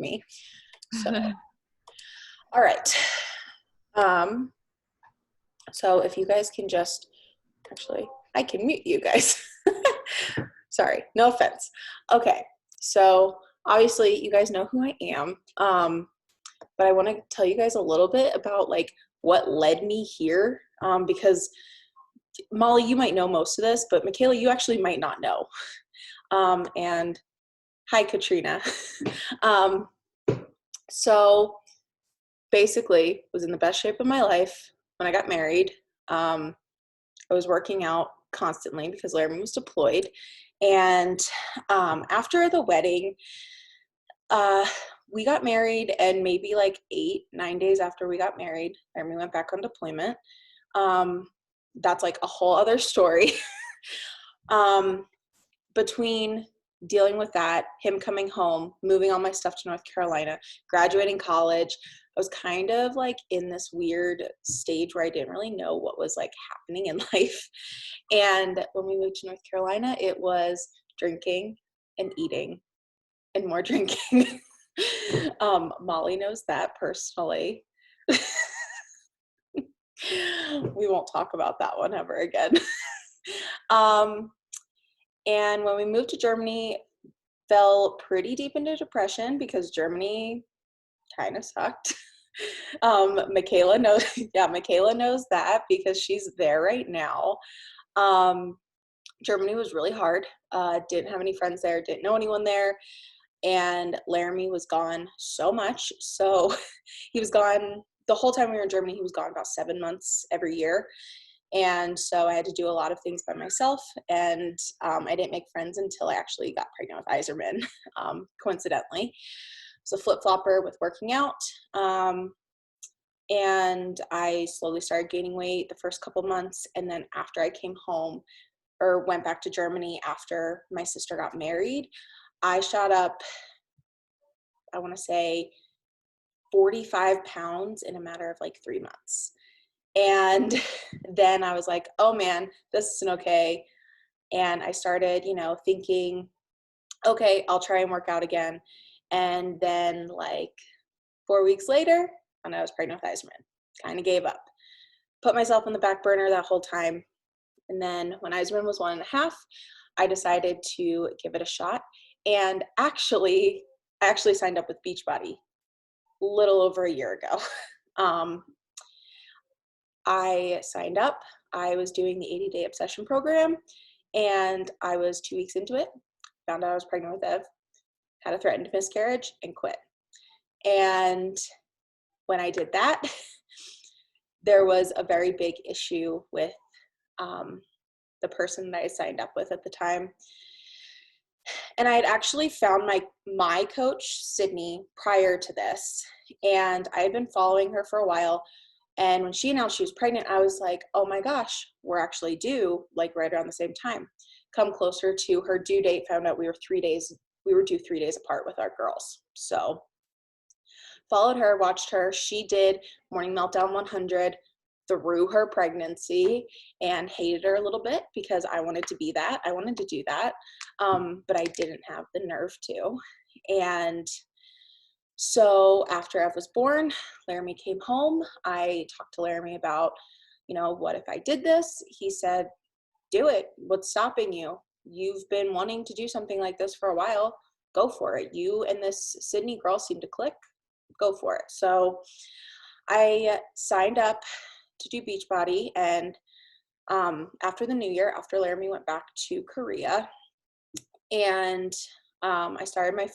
me. So, all right. So if you guys can just, actually, I can mute you guys. Sorry, no offense. Okay, so obviously you guys know who I am, but I want to tell you guys a little bit about like what led me here, because Molly, you might know most of this, but Michaela, you actually might not know. And hi, Katrina. So basically, was in the best shape of my life when I got married. I was working out constantly because Laramie was deployed. And after the wedding, we got married, and maybe like 8-9 days after we got married, Laramie went back on deployment. That's like a whole other story. Between dealing with that, him coming home, moving all my stuff to North Carolina, graduating college, I was kind of like in this weird stage where I didn't really know what was like happening in life. And when we moved to North Carolina, it was drinking and eating and more drinking. Molly knows that personally. We won't talk about that one ever again. And when we moved to Germany, fell pretty deep into depression because Germany kind of sucked. Michaela knows, yeah, Michaela knows that because she's there right now. Germany was really hard. Didn't have any friends there, didn't know anyone there. And Laramie was gone so much. So he was gone the whole time we were in Germany. He was gone about 7 months every year. And so I had to do a lot of things by myself, and I didn't make friends until I actually got pregnant with Iserman, coincidentally. I was a flip-flopper with working out, and I slowly started gaining weight the first couple months, and then after I came home, or went back to Germany after my sister got married, I shot up, I want to say, 45 pounds in a matter of like 3 months. And then I was like, oh man, this isn't okay. And I started, thinking, okay, I'll try and work out again. And then like 4 weeks later, and I was pregnant with Iserman, kind of gave up, put myself on the back burner that whole time. And then when Iserman was 1.5, I decided to give it a shot. And I actually signed up with Beachbody a little over a year ago. I signed up. I was doing the 80-day obsession program, and I was 2 weeks into it, found out I was pregnant with Ev, had a threatened miscarriage, and quit. And when I did that, there was a very big issue with the person that I signed up with at the time. And I had actually found my coach, Sydney, prior to this, and I had been following her for a while. And when she announced she was pregnant, I was like, oh my gosh, we're actually due, like right around the same time. Come closer to her due date, found out we were due 3 days apart with our girls. So followed her, watched her. She did Morning Meltdown 100 through her pregnancy and hated her a little bit because I wanted to be that. I wanted to do that, but I didn't have the nerve to. And so after Ev was born, Laramie came home. I talked to Laramie about, what if I did this? He said, do it. What's stopping you? You've been wanting to do something like this for a while. Go for it. You and this Sydney girl seem to click. Go for it. So I signed up to do Beachbody, and after the new year, after Laramie went back to Korea, and I started my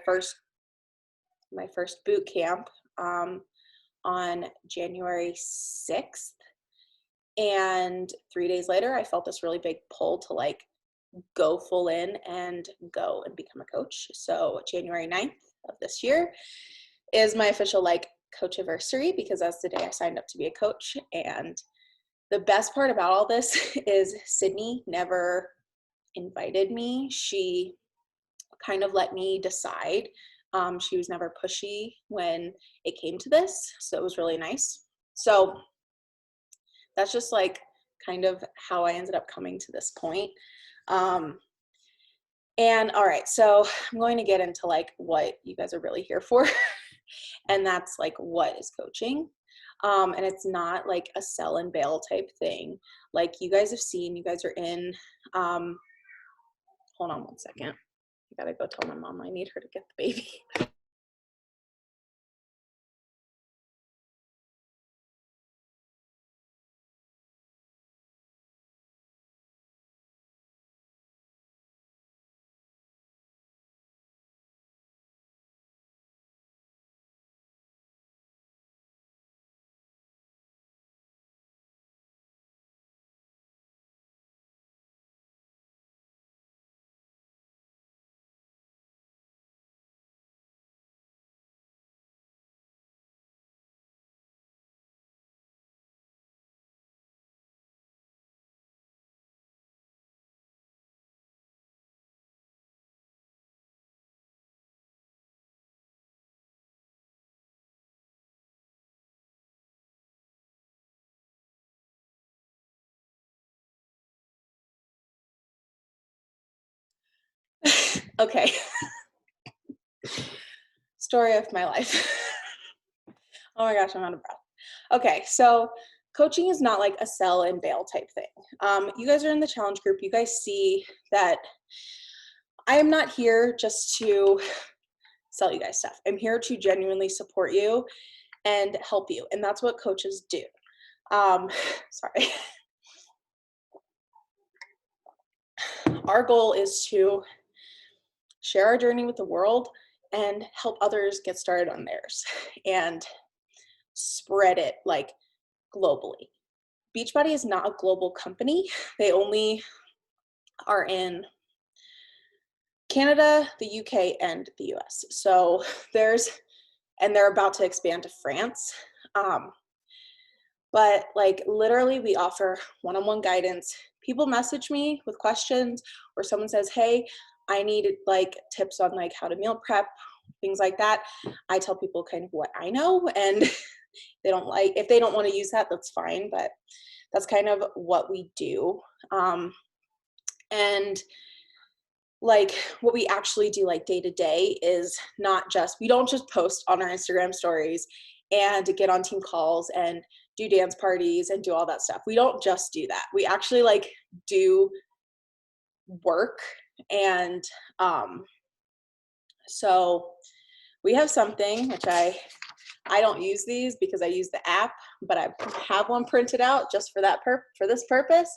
first boot camp on January 6th. And 3 days later, I felt this really big pull to like go full in and go and become a coach. So January 9th of this year is my official like coach anniversary, because that's the day I signed up to be a coach. And the best part about all this is Sydney never invited me. She kind of let me decide. She was never pushy when it came to this, so it was really nice. So that's just like kind of how I ended up coming to this point. And all right, so I'm going to get into like what you guys are really here for. And that's like, what is coaching? And it's not like a sell and bail type thing. Like you guys have seen, you guys are in, hold on one second. I gotta go tell my mom I need her to get the baby. Okay. Story of my life. Oh my gosh, I'm out of breath. Okay, so coaching is not like a sell and bail type thing. You guys are in the challenge group. You guys see that I am not here just to sell you guys stuff. I'm here to genuinely support you and help you. And that's what coaches do. Sorry. Our goal is to share our journey with the world and help others get started on theirs and spread it like globally. Beachbody is not a global company. They only are in Canada, the UK, and the US. So they're about to expand to France. But like literally we offer one-on-one guidance. People message me with questions or someone says, hey, I need like tips on like how to meal prep, things like that. I tell people kind of what I know, and if they don't want to use that, that's fine. But that's kind of what we do. And like what we actually do like day to day is we don't just post on our Instagram stories and get on team calls and do dance parties and do all that stuff. We don't just do that. We actually like do work. And so we have something which I don't use these because I use the app, but I have one printed out just for for this purpose.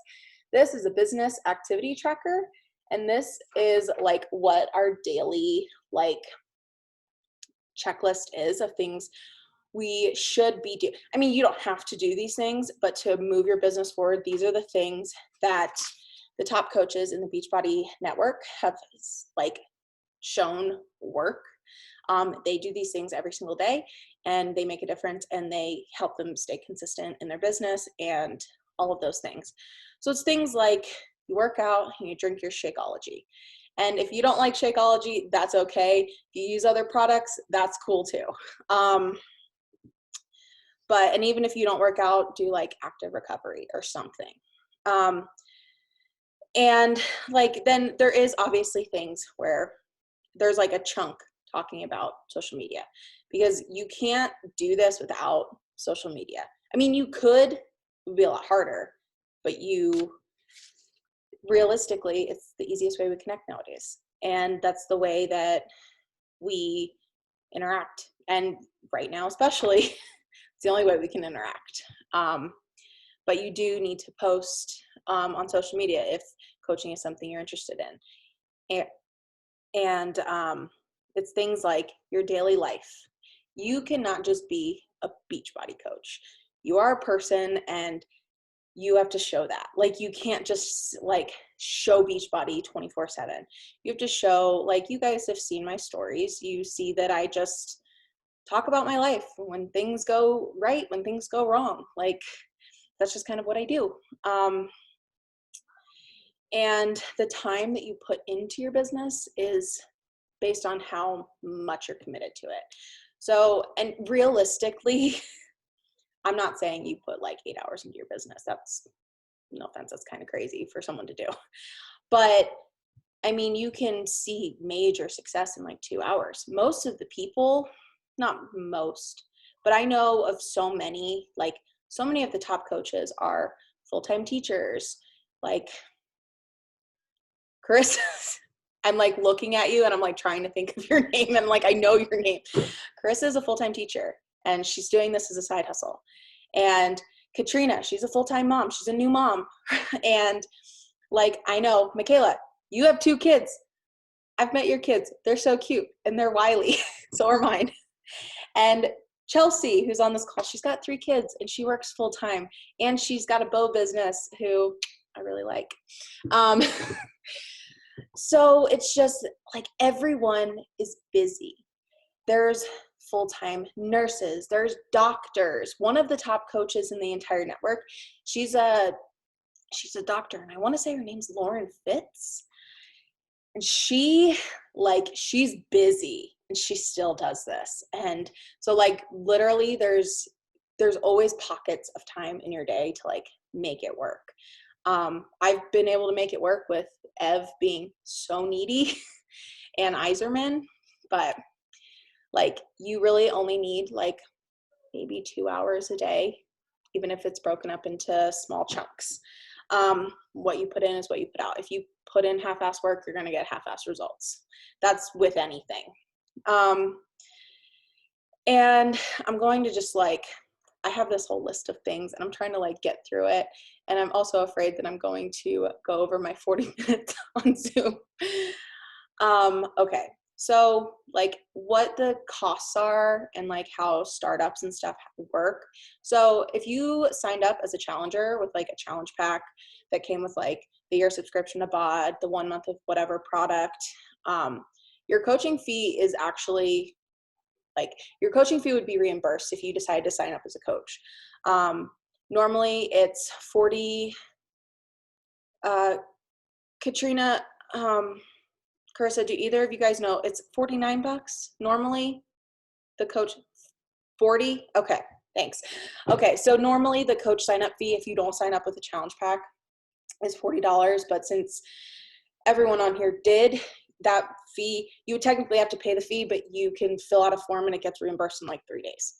This is a business activity tracker, and this is like what our daily like checklist is of things we should be doing. I mean, you don't have to do these things, but to move your business forward, these are the things that the top coaches in the Beachbody network have like shown work. They do these things every single day and they make a difference and they help them stay consistent in their business and all of those things. So it's things like you work out and you drink your Shakeology. And if you don't like Shakeology, that's okay. If you use other products, that's cool too. And even if you don't work out, do like active recovery or something. And like, then there is obviously things where there's like a chunk talking about social media, because you can't do this without social media. I mean, you could, it would be a lot harder, but realistically, it's the easiest way we connect nowadays. And that's the way that we interact. And right now, especially, it's the only way we can interact. But you do need to post on social media if coaching is something you're interested in. And it's things like your daily life. You cannot just be a Beachbody coach. You are a person and you have to show that. Like you can't just like show Beachbody 24/7. You have to show, like you guys have seen my stories. You see that I just talk about my life when things go right, when things go wrong. Like that's just kind of what I do. And the time that you put into your business is based on how much you're committed to it. So, and realistically, I'm not saying you put like 8 hours into your business. That's, no offense, that's kind of crazy for someone to do. But I mean, you can see major success in like 2 hours. Most of the people, not most, but I know of so many, like so many of the top coaches are full-time teachers. Like Chris, I'm like looking at you and I'm like trying to think of your name. I'm like, I know your name. Chris is a full-time teacher and she's doing this as a side hustle. And Katrina, she's a full-time mom. She's a new mom. And like, I know, Michaela, you have 2 kids. I've met your kids. They're so cute and they're wily. So are mine. And Chelsea, who's on this call, she's got 3 kids and she works full time. And she's got a bow business who I really like. So it's just like everyone is busy. There's full-time nurses, there's doctors. One of the top coaches in the entire network, she's a doctor, and I want to say her name's Lauren Fitz. And she's busy and she still does this. And so like literally there's always pockets of time in your day to like make it work. I've been able to make it work with Ev being so needy and Iserman, but like you really only need like maybe 2 hours a day, even if it's broken up into small chunks. What you put in is what you put out. If you put in half-ass work, you're going to get half-ass results. That's with anything. And I'm going to just like, I have this whole list of things and I'm trying to like get through it. And I'm also afraid that I'm going to go over my 40 minutes on Zoom. Okay. So like what the costs are and like how startups and stuff work. So if you signed up as a challenger with like a challenge pack that came with like the year subscription to BOD, the 1 month of whatever product, your coaching fee is actually like your coaching fee would be reimbursed if you decide to sign up as a coach. Normally it's 40, Katrina, Carissa, do either of you guys know it's $49 normally? The coach, 40? Okay, thanks. Okay, so normally the coach sign up fee, if you don't sign up with a challenge pack, is $40, but since everyone on here did, that fee, you would technically have to pay the fee, but you can fill out a form and it gets reimbursed in like 3 days.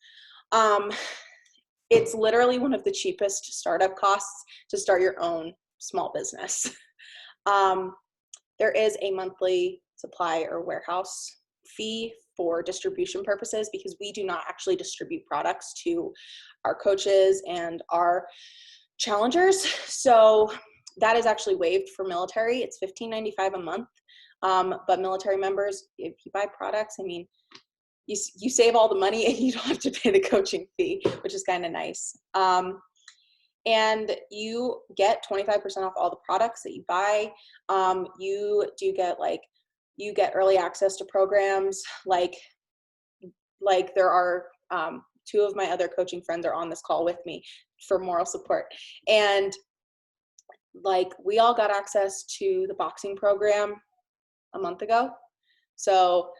It's literally one of the cheapest startup costs to start your own small business. There is a monthly supply or warehouse fee for distribution purposes because we do not actually distribute products to our coaches and our challengers. So that is actually waived for military. It's $15.95 a month. But military members, if you buy products, I mean, you save all the money and you don't have to pay the coaching fee, which is kind of nice. And you get 25% off all the products that you buy. You do get you get early access to programs. Like there are 2 of my other coaching friends are on this call with me for moral support. And like we all got access to the boxing program a month ago. So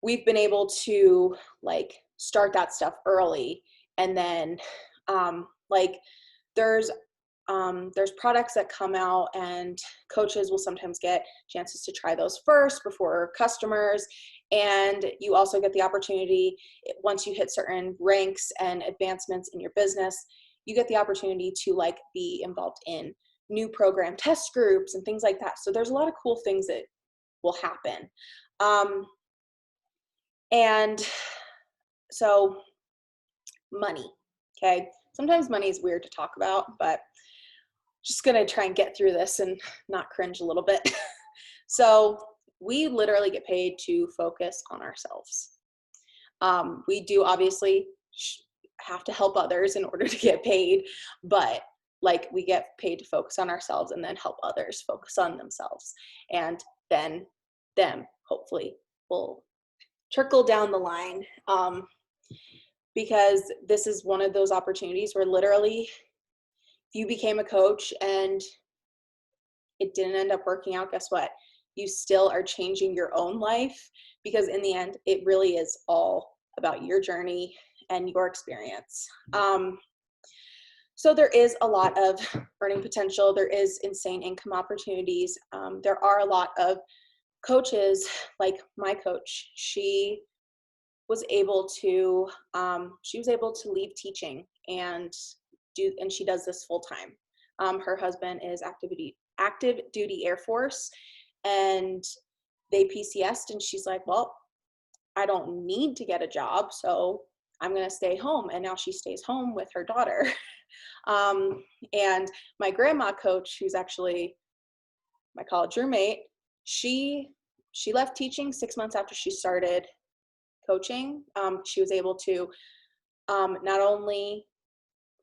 we've been able to like start that stuff early. And then like there's products that come out and coaches will sometimes get chances to try those first before customers. And you also get the opportunity, once you hit certain ranks and advancements in your business, you get the opportunity to like be involved in new program test groups and things like that. So there's a lot of cool things that will happen. And so money, okay? Sometimes money is weird to talk about, but just gonna try and get through this and not cringe a little bit. So we literally get paid to focus on ourselves. We do obviously have to help others in order to get paid, but like we get paid to focus on ourselves and then help others focus on themselves. And then them hopefully will trickle down the line. Because this is one of those opportunities where literally if you became a coach and it didn't end up working out, guess what? You still are changing your own life, because in the end, it really is all about your journey and your experience. So there is a lot of earning potential. There is insane income opportunities. There are a lot of coaches, like my coach. She was able to leave teaching and she does this full time. Her husband is active duty Air Force, and they PCS'd, and she's like, well, I don't need to get a job, so I'm going to stay home. And now she stays home with her daughter. And my grandma coach, who's actually my college roommate, she left teaching 6 months after she started coaching. She was able to not only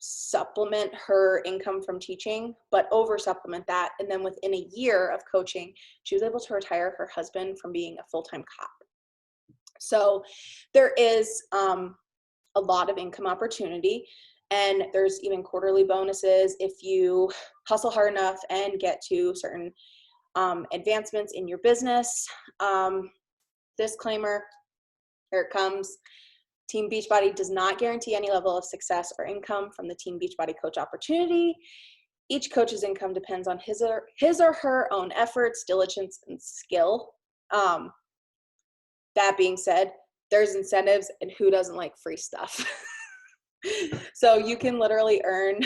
supplement her income from teaching, but over supplement that. And then within a year of coaching, she was able to retire her husband from being a full-time cop. So there is a lot of income opportunity, and there's even quarterly bonuses if you hustle hard enough and get to certain advancements in your business. Disclaimer, here it comes. Team Beachbody does not guarantee any level of success or income from the Team Beachbody coach opportunity. Each coach's income depends on his or her own efforts, diligence, and skill. That being said, there's incentives, and who doesn't like free stuff? So you can literally earn.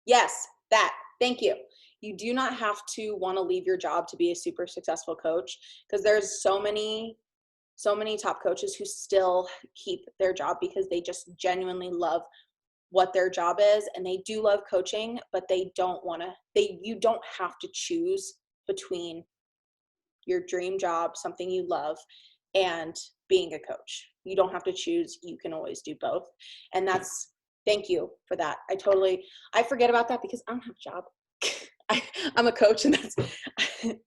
Yes, that. Thank you. You do not have to want to leave your job to be a super successful coach, because there's so many top coaches who still keep their job because they just genuinely love what their job is, and they do love coaching, but you don't have to choose between your dream job, something you love, and being a coach. You don't have to choose. You can always do both. And thank you for that. I forget about that because I don't have a job. I'm a coach, and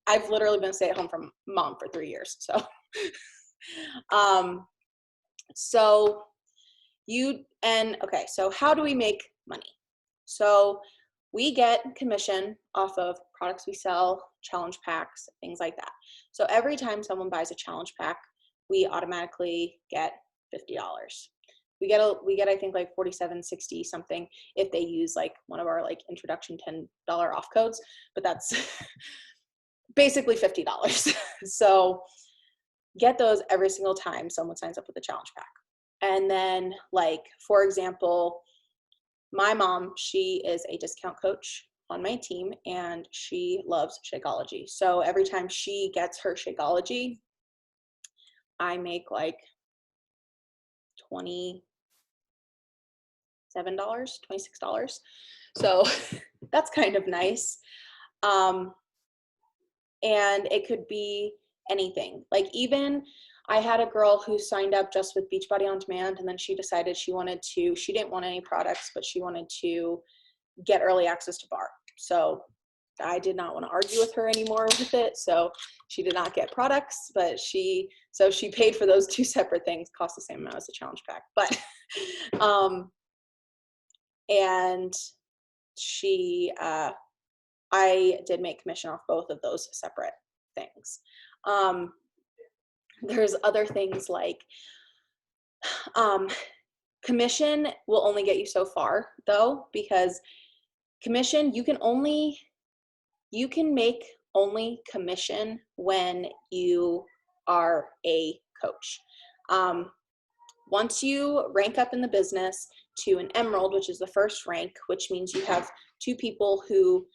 I've literally been a stay-at-home mom for 3 years. So, so how do we make money? So we get commission off of products we sell, challenge packs, things like that. So every time someone buys a challenge pack, we automatically get $50. We get I think like 47, 60 something if they use like one of our like introduction $10 off codes, but that's basically $50. So get those every single time someone signs up with a challenge pack. And then, like, for example, my mom, she is a discount coach on my team, and she loves Shakeology. So every time she gets her Shakeology, I make like $27, $26. So that's kind of nice. And it could be anything. Like, even I had a girl who signed up just with Beachbody On Demand, and then she decided she didn't want any products, but she wanted to get early access to bar. So I did not want to argue with her anymore with it. So she did not get products, but she paid for those two separate things, cost the same amount as the challenge pack. But, and I did make commission off both of those separate things. There's other things like, commission will only get you so far though, because commission, you can make only commission when you are a coach. Once you rank up in the business to an emerald, which is the first rank, which means you have two people who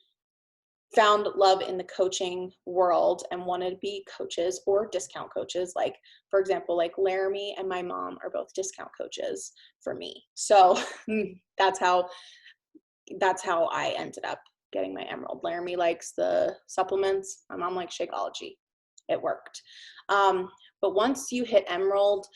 found love in the coaching world and wanted to be coaches or discount coaches. Like, for example, like Laramie and my mom are both discount coaches for me. So that's how I ended up getting my emerald. Laramie likes the supplements. My mom likes Shakeology. It worked. But once you hit emerald,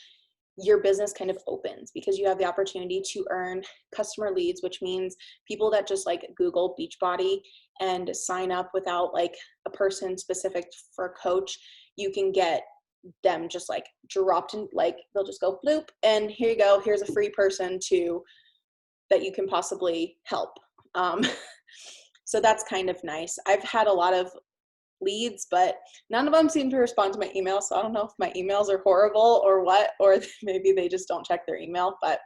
your business kind of opens because you have the opportunity to earn customer leads, which means people that just like Google Beachbody and sign up without like a person specific for a coach. You can get them just like dropped in, like they'll just go bloop, and here you go. Here's a free person that you can possibly help. So that's kind of nice. I've had a lot of leads, but none of them seem to respond to my email. So I don't know if my emails are horrible or what, or maybe they just don't check their email. But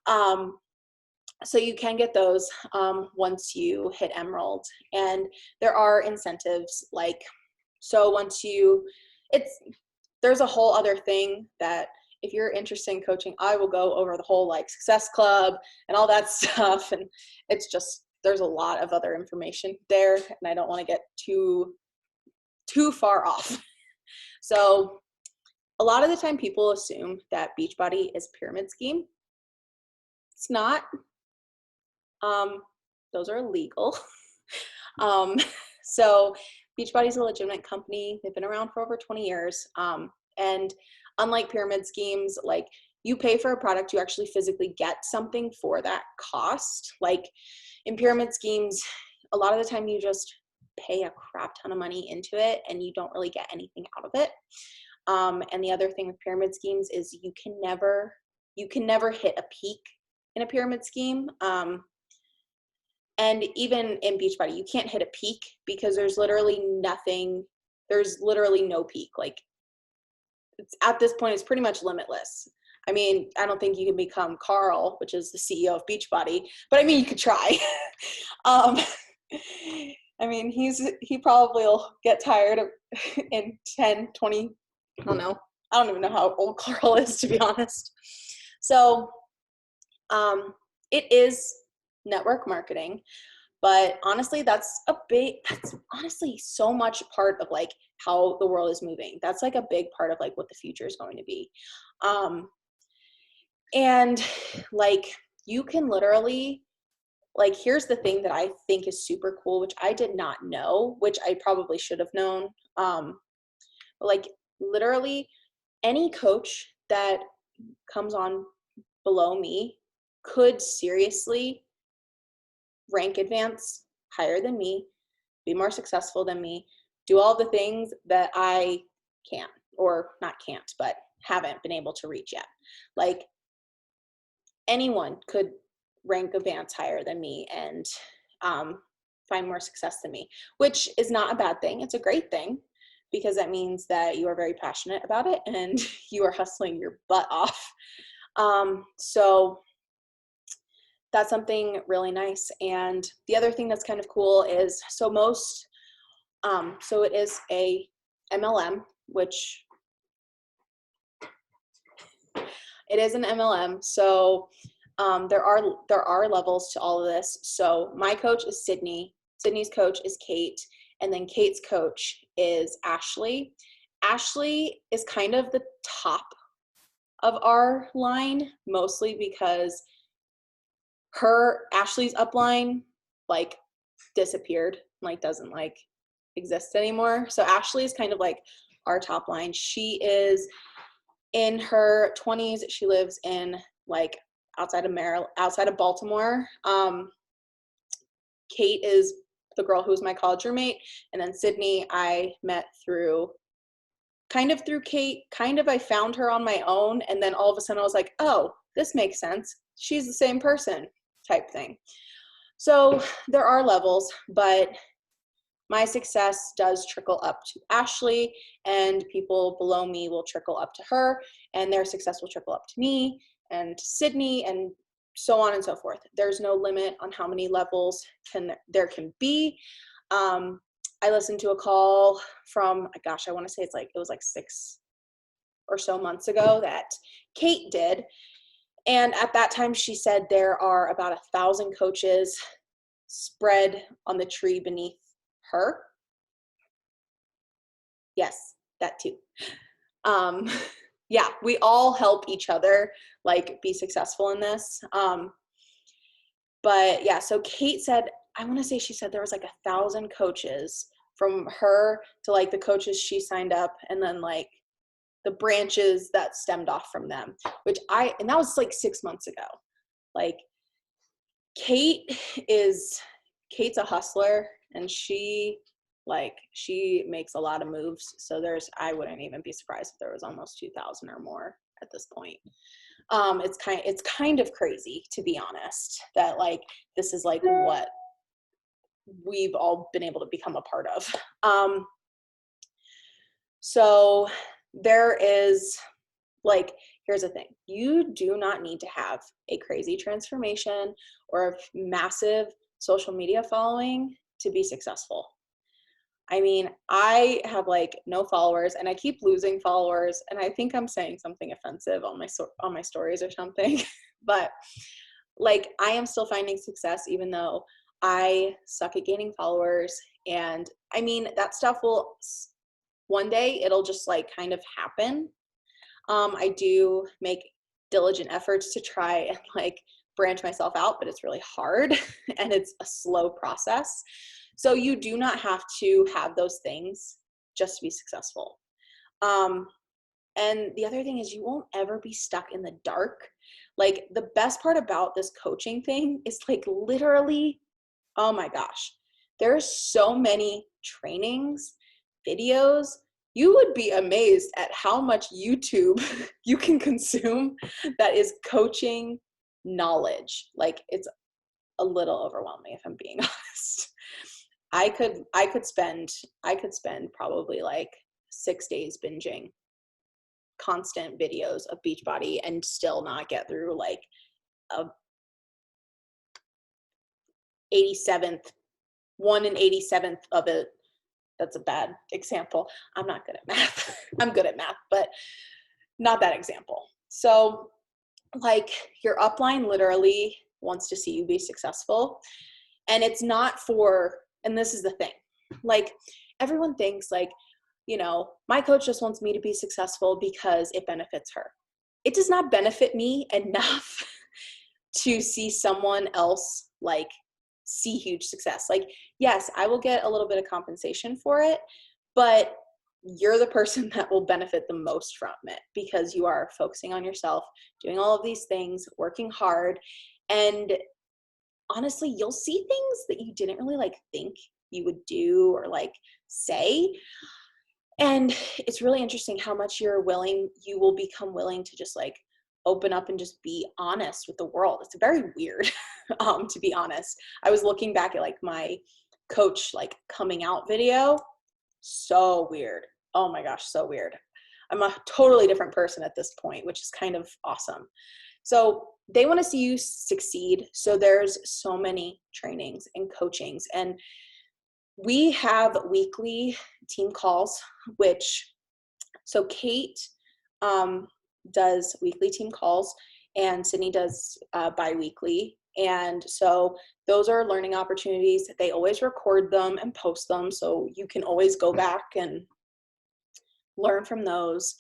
So you can get those once you hit Emerald, and there are incentives, like, so once you, there's a whole other thing that if you're interested in coaching, I will go over the whole like success club and all that stuff. And it's just, there's a lot of other information there, and I don't want to get too far off. So a lot of the time people assume that Beachbody is a pyramid scheme. It's not. Those are illegal. So Beachbody is a legitimate company. They've been around for over 20 years. And unlike pyramid schemes, like, you pay for a product, you actually physically get something for that cost. Like in pyramid schemes, a lot of the time you just pay a crap ton of money into it and you don't really get anything out of it. And the other thing with pyramid schemes is you can never hit a peak in a pyramid scheme. And even in Beachbody, you can't hit a peak because there's literally no peak. Like, at this point, it's pretty much limitless. I mean, I don't think you can become Carl, which is the CEO of Beachbody, but I mean, you could try. I mean, he probably will get tired in 10, 20, I don't know. I don't even know how old Carl is, to be honest. So it is network marketing, but honestly, that's honestly so much part of like how the world is moving. That's like a big part of like what the future is going to be. And like, you can literally, like, here's the thing that I think is super cool, which I did not know, which I probably should have known. But like, literally any coach that comes on below me could seriously rank advance higher than me, be more successful than me, do all the things that I can't, or not can't, but haven't been able to reach yet. Like, anyone could rank advance higher than me and find more success than me, which is not a bad thing. It's a great thing, because that means that you are very passionate about it and you are hustling your butt off. So that's something really nice. And the other thing that's kind of cool is, so it is a MLM, which it is an MLM. So there are levels to all of this. So my coach is Sydney. Sydney's coach is Kate. And then Kate's coach is Ashley. Ashley is kind of the top of our line, mostly because Ashley's upline like disappeared, like doesn't like exist anymore. So Ashley is kind of like our top line. She is in her 20s. She lives in like outside of Baltimore. Kate is the girl who was my college roommate, and then Sydney I met through Kate. I found her on my own, and then all of a sudden I was like, oh, this makes sense. She's the same person, type thing. So there are levels, but my success does trickle up to Ashley, and people below me will trickle up to her, and their success will trickle up to me and to Sydney, and so on and so forth. There's no limit on how many levels there can be. I listened to a call from, gosh, I want to say it was like 6 or so months ago that Kate did. And at that time, she said there are about 1,000 coaches spread on the tree beneath her. Yes, that too. Yeah, we all help each other like be successful in this. But yeah, so Kate said, I want to say she said there was like 1,000 coaches, from her to like the coaches she signed up, and then like the branches that stemmed off from them, and that was like 6 months ago. Like, Kate's a hustler, and she makes a lot of moves. So I wouldn't even be surprised if there was almost 2,000 or more at this point. It's kind of crazy, to be honest, that like this is like what we've all been able to become a part of. So there is Like, here's the thing. You do not need to have a crazy transformation or a massive social media following to be successful. I mean, I have like no followers and I keep losing followers, and I think I'm saying something offensive on my stories or something. But like, I am still finding success even though I suck at gaining followers. And I mean, that stuff will one day it'll just like kind of happen. I do make diligent efforts to try and like branch myself out, but it's really hard and it's a slow process. So you do not have to have those things just to be successful. And the other thing is you won't ever be stuck in the dark. Like, the best part about this coaching thing is like literally, oh my gosh, there's so many trainings, videos. You would be amazed at how much YouTube you can consume that is coaching knowledge. Like, it's a little overwhelming if I'm being honest. I could spend probably like 6 days binging constant videos of Beachbody and still not get through like a 87th, 1/87th of it. That's a bad example. I'm not good at math. I'm good at math, but not that example. So like, your upline literally wants to see you be successful. And it's not for, and this is the thing, like, everyone thinks like, my coach just wants me to be successful because it benefits her. It does not benefit me enough to see someone else like see huge success. Like, yes, I will get a little bit of compensation for it, but you're the person that will benefit the most from it because you are focusing on yourself, doing all of these things, working hard. And honestly, you'll see things that you didn't really like think you would do or like say. And it's really interesting how much you will become willing to just like open up and just be honest with the world. It's very weird, to be honest. I was looking back at like my coach like coming out video. So weird. Oh my gosh, so weird. I'm a totally different person at this point, which is kind of awesome. So they want to see you succeed. So there's so many trainings and coachings, and we have weekly team calls, so Kate does weekly team calls and Sydney does bi-weekly. And so those are learning opportunities. They always record them and post them, so you can always go back and learn from those.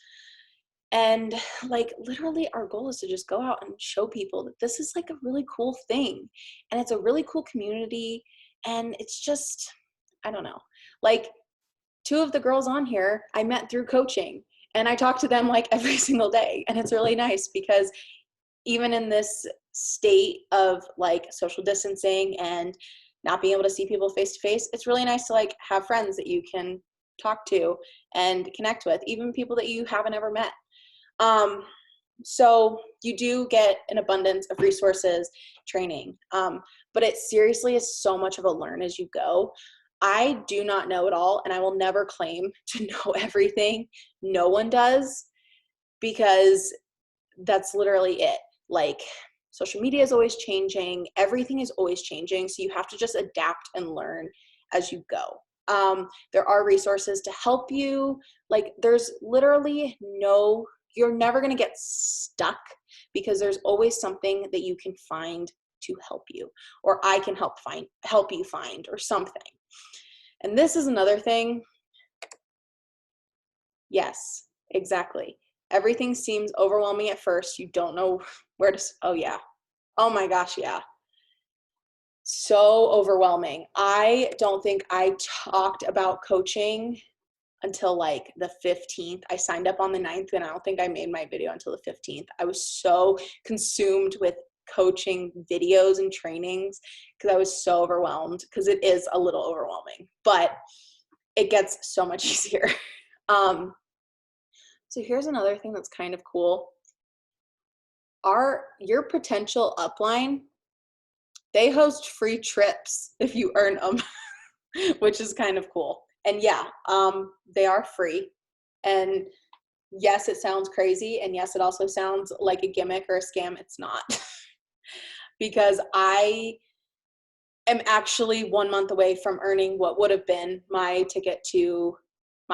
And like, literally our goal is to just go out and show people that this is like a really cool thing and it's a really cool community. And it's just, I don't know, like, 2 of the girls on here I met through coaching, and I talk to them like every single day. And it's really nice because even in this state of like social distancing and not being able to see people face to face, it's really nice to like have friends that you can talk to and connect with, even people that you haven't ever met. So you do get an abundance of resources, training, but it seriously is so much of a learn as you go. I do not know it all, and I will never claim to know everything. No one does, because that's literally it. Like, social media is always changing. Everything is always changing. So you have to just adapt and learn as you go. There are resources to help you. Like, there's literally you're never going to get stuck, because there's always something that you can find to help you, or I can help you find, or something. And this is another thing. Yes, exactly. Everything seems overwhelming at first. You don't know where to, oh yeah. Oh my gosh, yeah. So overwhelming. I don't think I talked about coaching until like the 15th. I signed up on the 9th, and I don't think I made my video until the 15th. I was so consumed with coaching videos and trainings because I was so overwhelmed, because it is a little overwhelming, but it gets so much easier. So here's another thing that's kind of cool. Your potential upline, they host free trips if you earn them, which is kind of cool. And yeah, they are free. And yes, it sounds crazy. And yes, it also sounds like a gimmick or a scam. It's not. Because I am actually 1 month away from earning what would have been my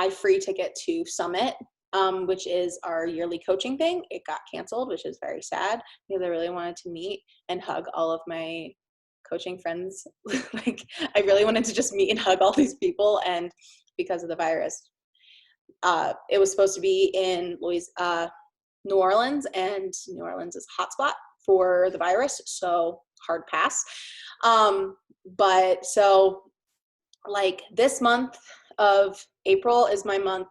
free ticket to Summit, which is our yearly coaching thing. It got canceled, which is very sad because I really wanted to meet and hug all of my coaching friends. Like, I really wanted to just meet and hug all these people, and because of the virus, it was supposed to be in New Orleans, and New Orleans is a hotspot for the virus, so hard pass. But so, like, this month of April is my month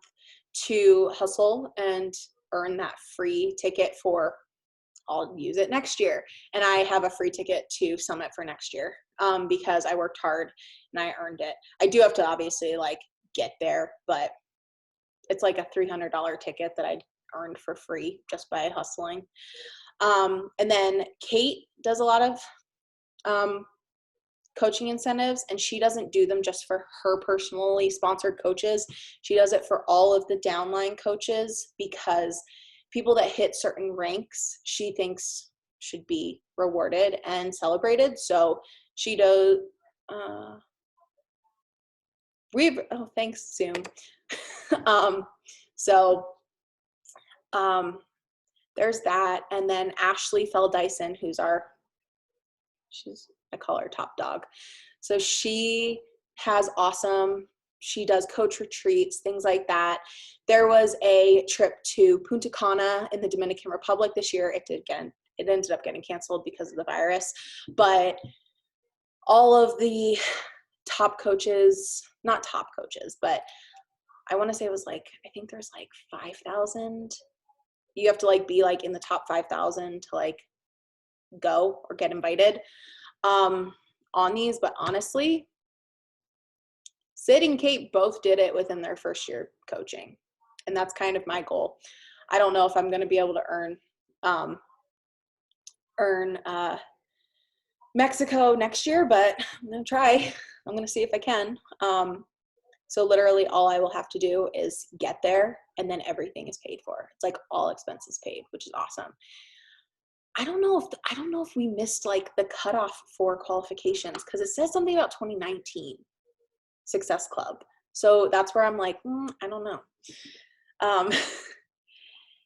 to hustle and earn that free ticket for, I'll use it next year. And I have a free ticket to Summit for next year, because I worked hard and I earned it. I do have to obviously like get there, but it's like a $300 ticket that I earned for free just by hustling. And then Kate does a lot of coaching incentives, and she doesn't do them just for her personally sponsored coaches. She does it for all of the downline coaches, because people that hit certain ranks she thinks should be rewarded and celebrated. So she does thanks, Zoom. so there's that. And then Ashley Fell Dyson, who's I call her top dog. So she does coach retreats, things like that. There was a trip to Punta Cana in the Dominican Republic this year. It ended up getting canceled because of the virus, but all of the top coaches, not top coaches, but I want to say it was like, I think there's like 5,000. You have to like be like in the top 5,000 to like go or get invited on these. But honestly, Sid and Kate both did it within their first year coaching, and that's kind of my goal. I don't know if I'm going to be able to earn Mexico next year, but I'm going to try. I'm going to see if I can. So literally all I will have to do is get there, and then everything is paid for. It's like all expenses paid, which is awesome. I don't know if we missed like the cutoff for qualifications, because it says something about 2019 Success Club. So that's where I'm like, I don't know.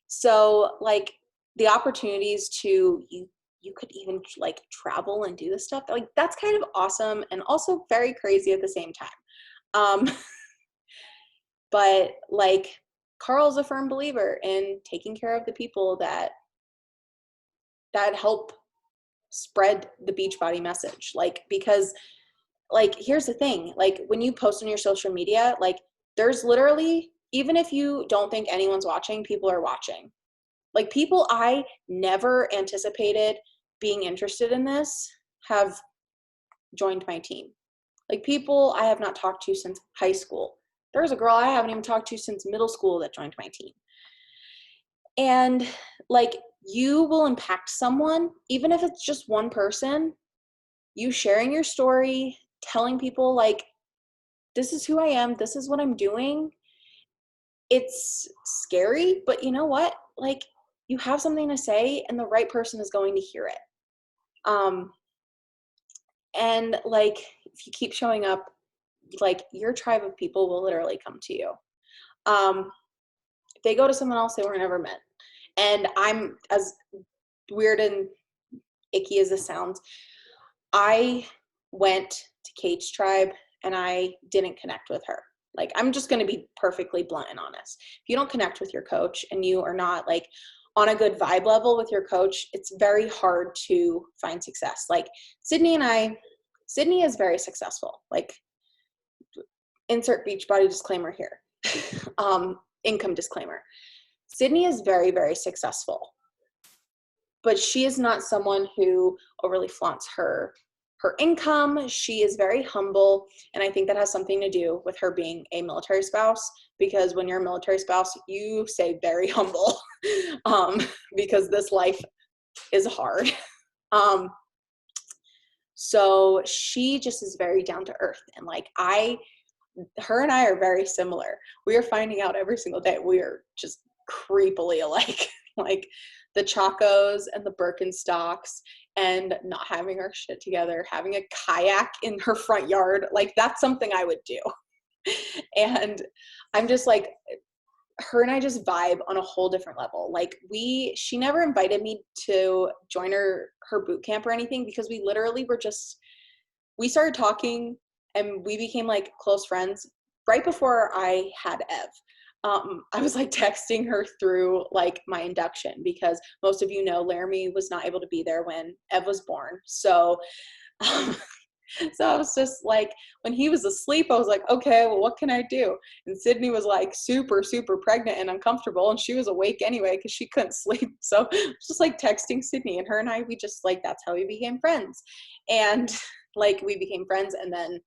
So like the opportunities to you could even like travel and do this stuff, like that's kind of awesome and also very crazy at the same time. But like Carl's a firm believer in taking care of the people that help spread the Beachbody message. Like, because like, here's the thing, like when you post on your social media, like there's literally, even if you don't think anyone's watching, people are watching. Like people I never anticipated being interested in this have joined my team. Like people I have not talked to since high school. There's a girl I haven't even talked to since middle school that joined my team. And like, you will impact someone, even if it's just one person, you sharing your story, telling people like, this is who I am, this is what I'm doing. It's scary, but you know what? Like, you have something to say and the right person is going to hear it. And like, if you keep showing up, like your tribe of people will literally come to you. If they go to someone else, they were never meant. And I'm, as weird and icky as this sounds, I went to Kate's tribe and I didn't connect with her. Like, I'm just going to be perfectly blunt and honest. If you don't connect with your coach and you are not like on a good vibe level with your coach, it's very hard to find success. Like Sydney is very successful. Like, insert Beachbody disclaimer here. Income disclaimer. Sydney is very, very successful, but she is not someone who overly flaunts her income. She is very humble, and I think that has something to do with her being a military spouse, because when you're a military spouse, you stay very humble because this life is hard. So she just is very down to earth, and like her and I are very similar. We are finding out every single day we are just creepily alike. Like the Chacos and the Birkenstocks, and not having our shit together, having a kayak in her front yard. Like that's something I would do. And I'm just like, her and I just vibe on a whole different level. Like she never invited me to join her boot camp or anything, because we literally we started talking and we became like close friends right before I had Ev. I was like texting her through like my induction, because most of you know Laramie was not able to be there when Ev was born. So so I was just like, when he was asleep, I was like, okay, well, what can I do? And Sydney was like super, super pregnant and uncomfortable, and she was awake anyway because she couldn't sleep. So I was just like texting Sydney, and her and I, we just like, that's how we became friends. And like we became friends, and then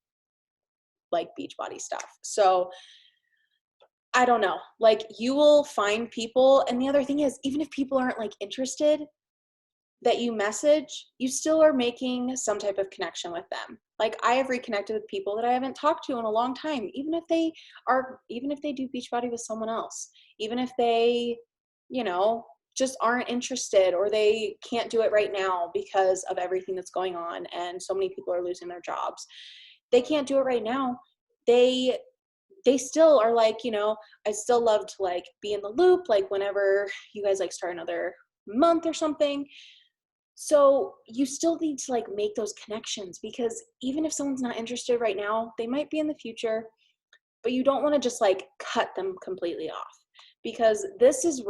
like Beachbody stuff. So I don't know, like you will find people. And the other thing is, even if people aren't like interested, that you message, you still are making some type of connection with them. Like I have reconnected with people that I haven't talked to in a long time, even if they do Beachbody with someone else, even if they, you know, just aren't interested, or they can't do it right now because of everything that's going on and so many people are losing their jobs. They can't do it right now. They still are like, you know, I still love to like be in the loop, like whenever you guys like start another month or something. So you still need to like make those connections, because even if someone's not interested right now, they might be in the future, but you don't want to just like cut them completely off, because this is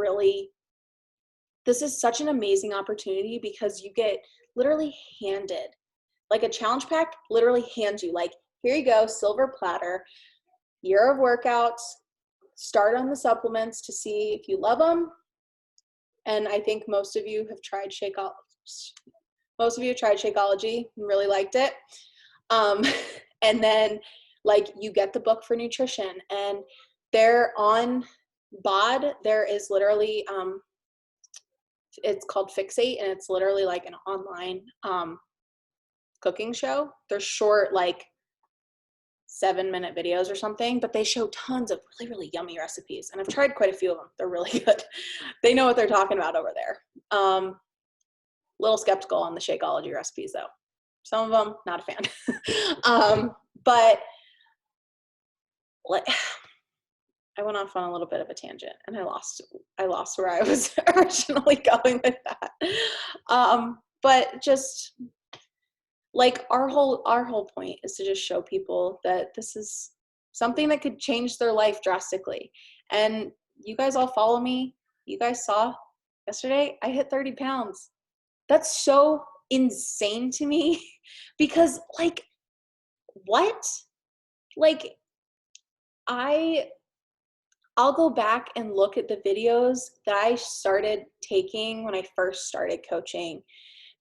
such an amazing opportunity, because you get literally handed like a challenge pack, literally hands you like, here you go, silver platter, year of workouts, start on the supplements to see if you love them. And I think most of you have tried Shakeology and really liked it. And then like you get the book for nutrition, and they're on BOD. There is literally, it's called Fixate, and it's literally like an online cooking show. They're short, like 7-minute videos or something, but they show tons of really, really yummy recipes. And I've tried quite a few of them. They're really good. They know what they're talking about over there. Little skeptical on the Shakeology recipes though. Some of them, not a fan. But like, I went off on a little bit of a tangent, and I lost where I was originally going with that. But just like our whole point is to just show people that this is something that could change their life drastically. And you guys all follow me. You guys saw yesterday, I hit 30 pounds. That's so insane to me, because like, what? Like, I'll go back and look at the videos that I started taking when I first started coaching,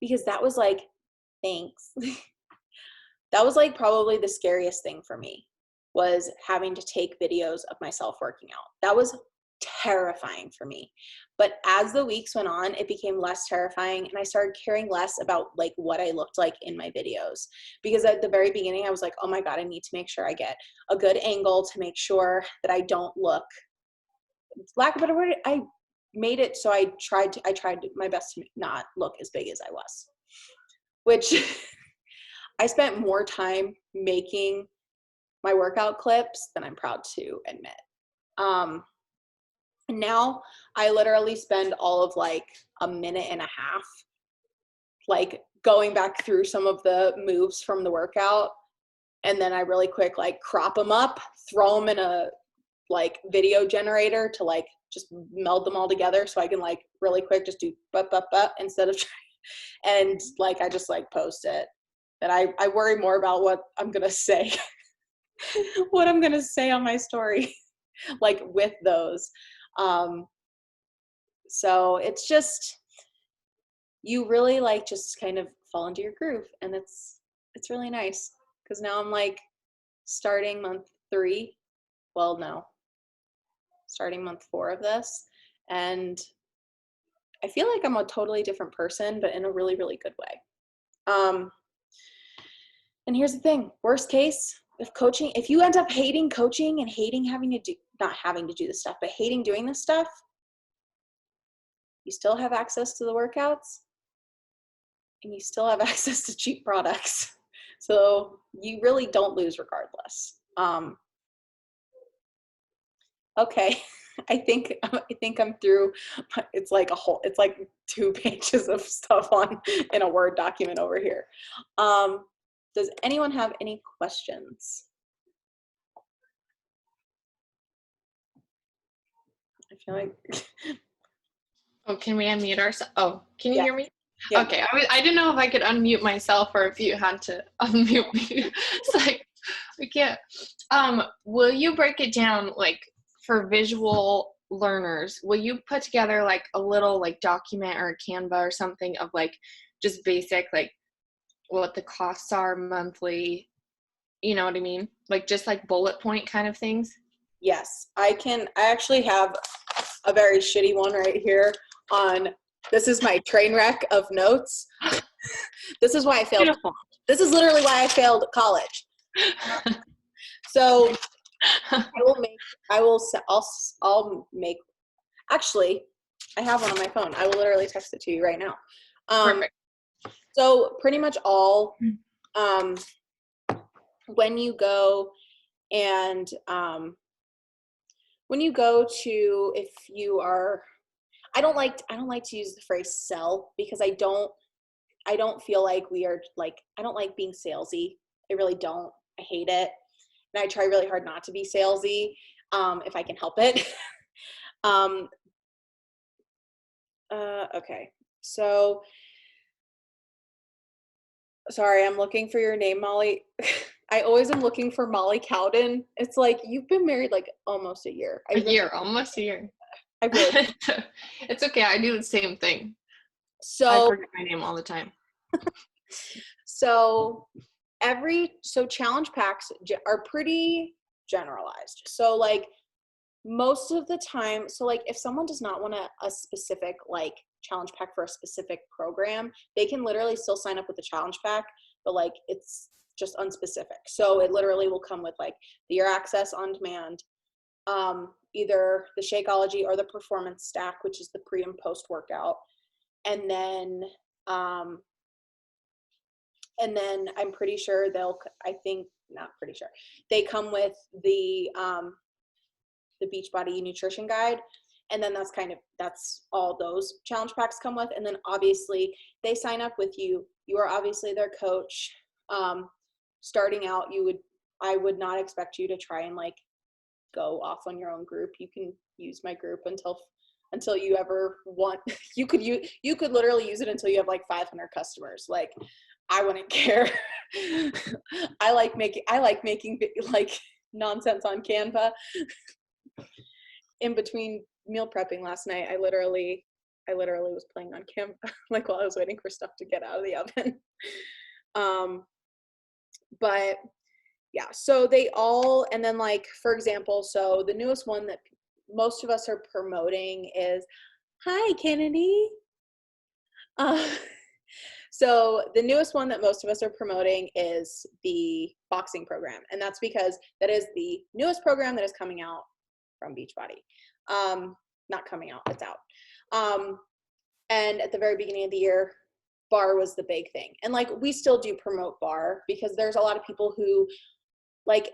because that was like, thanks. That was like probably the scariest thing for me, was having to take videos of myself working out. That was terrifying for me. But as the weeks went on, it became less terrifying, and I started caring less about like what I looked like in my videos, because at the very beginning I was like, oh my God, I need to make sure I get a good angle to make sure that I don't look, lack of a better word, I made it so I tried my best to not look as big as I was, which I spent more time making my workout clips than I'm proud to admit. Now I literally spend all of like a minute and a half, like going back through some of the moves from the workout. And then I really quick, like crop them up, throw them in a like video generator to like just meld them all together. So I can like really quick, just do but instead of and like, I just like post it. And I worry more about what I'm going to say, what I'm going to say on my story, like with those. So it's just, you really like just kind of fall into your groove, and it's really nice, because now I'm like starting month 3. Well, no, starting month 4 of this. And I feel like I'm a totally different person, but in a really, really good way. And here's the thing, worst case, if you end up hating coaching and hating not having to do this stuff, but hating doing this stuff, you still have access to the workouts, and you still have access to cheap products. So you really don't lose regardless. Okay, I think I'm through. It's like it's like 2 pages of stuff in a Word document over here. Does anyone have any questions? I feel like Oh, can we unmute ourselves? Oh, can you yeah. hear me? Yeah. Okay, I didn't know if I could unmute myself or if you had to unmute me. It's like, we can't. Will you break it down, like, for visual learners? Will you put together, like, a little, like, document or a Canva or something of, like, just basic, like, what the costs are monthly? You know what I mean? Like, just, like, bullet point kind of things? Yes, I can. I actually have a very shitty one right here on, this is my train wreck of notes. This is why I failed. Beautiful. This is literally why I failed college. So I'll make, actually, I have one on my phone. I will literally text it to you right now. Perfect. So pretty much all, when you go and, when you go to, if you are, I don't like to use the phrase sell, because I don't feel like we are, like, I don't like being salesy. I really don't. I hate it. And I try really hard not to be salesy, if I can help it. Okay. So, sorry, I'm looking for your name, Molly. I always am looking for Molly Cowden. It's like, you've been married like almost a year. Almost a year. I really. It's okay. I do the same thing. So I forget my name all the time. So challenge packs are pretty generalized. So like most of the time, so like if someone does not want a specific like challenge pack for a specific program, they can literally still sign up with the challenge pack, but like it's just unspecific. So it literally will come with like the Year Access on Demand, either the Shakeology or the Performance Stack, which is the pre and post workout. And then I'm pretty sure they come with the Beachbody nutrition guide. And then that's all those challenge packs come with. And then obviously they sign up with you. You are obviously their coach. Starting out, I would not expect you to try and like go off on your own group. You can use my group until you ever want. You could literally use it until you have like 500 customers. Like, I wouldn't care. I like making like nonsense on Canva. In between meal prepping last night, I literally was playing on Canva like while I was waiting for stuff to get out of the oven. But yeah, so they all, and then like, for example, so the newest one that most of us are promoting is, hi, Kennedy. So the newest one that most of us are promoting is the boxing program. And that's because that is the newest program that is coming out from Beachbody. Not coming out, it's out. And at the very beginning of the year, bar was the big thing. And like, we still do promote bar because there's a lot of people who like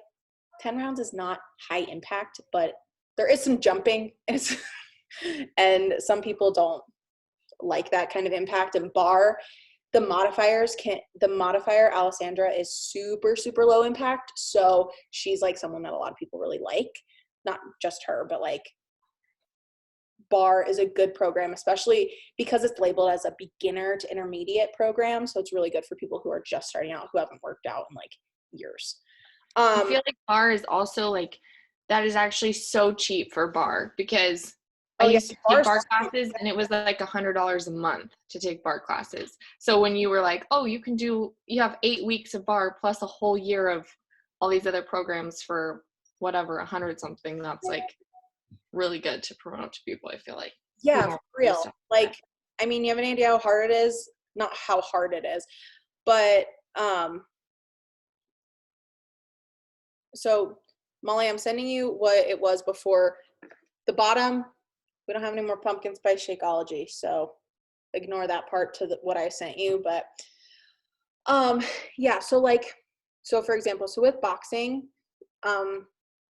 10 rounds is not high impact, but there is some jumping and some people don't like that kind of impact. And bar, the modifier Alessandra is super, super low impact. So she's like someone that a lot of people really like, not just her, but like bar is a good program, especially because it's labeled as a beginner to intermediate program. So it's really good for people who are just starting out, who haven't worked out in like years. I feel like bar is also like, that is actually so cheap for bar, because I used to take bar classes and it was like $100 a month to take bar classes. So when you were like, oh, you have 8 weeks of bar plus a whole year of all these other programs for whatever, 100 something, that's like really good to promote to people, I feel like. Yeah, for real. Like, I mean, you have any idea how hard it is? Not how hard it is, but so Molly, I'm sending you what it was before. The bottom we don't have any more pumpkin spice Shakeology, so ignore that part to what I sent you. But yeah, so like, so for example, so with boxing,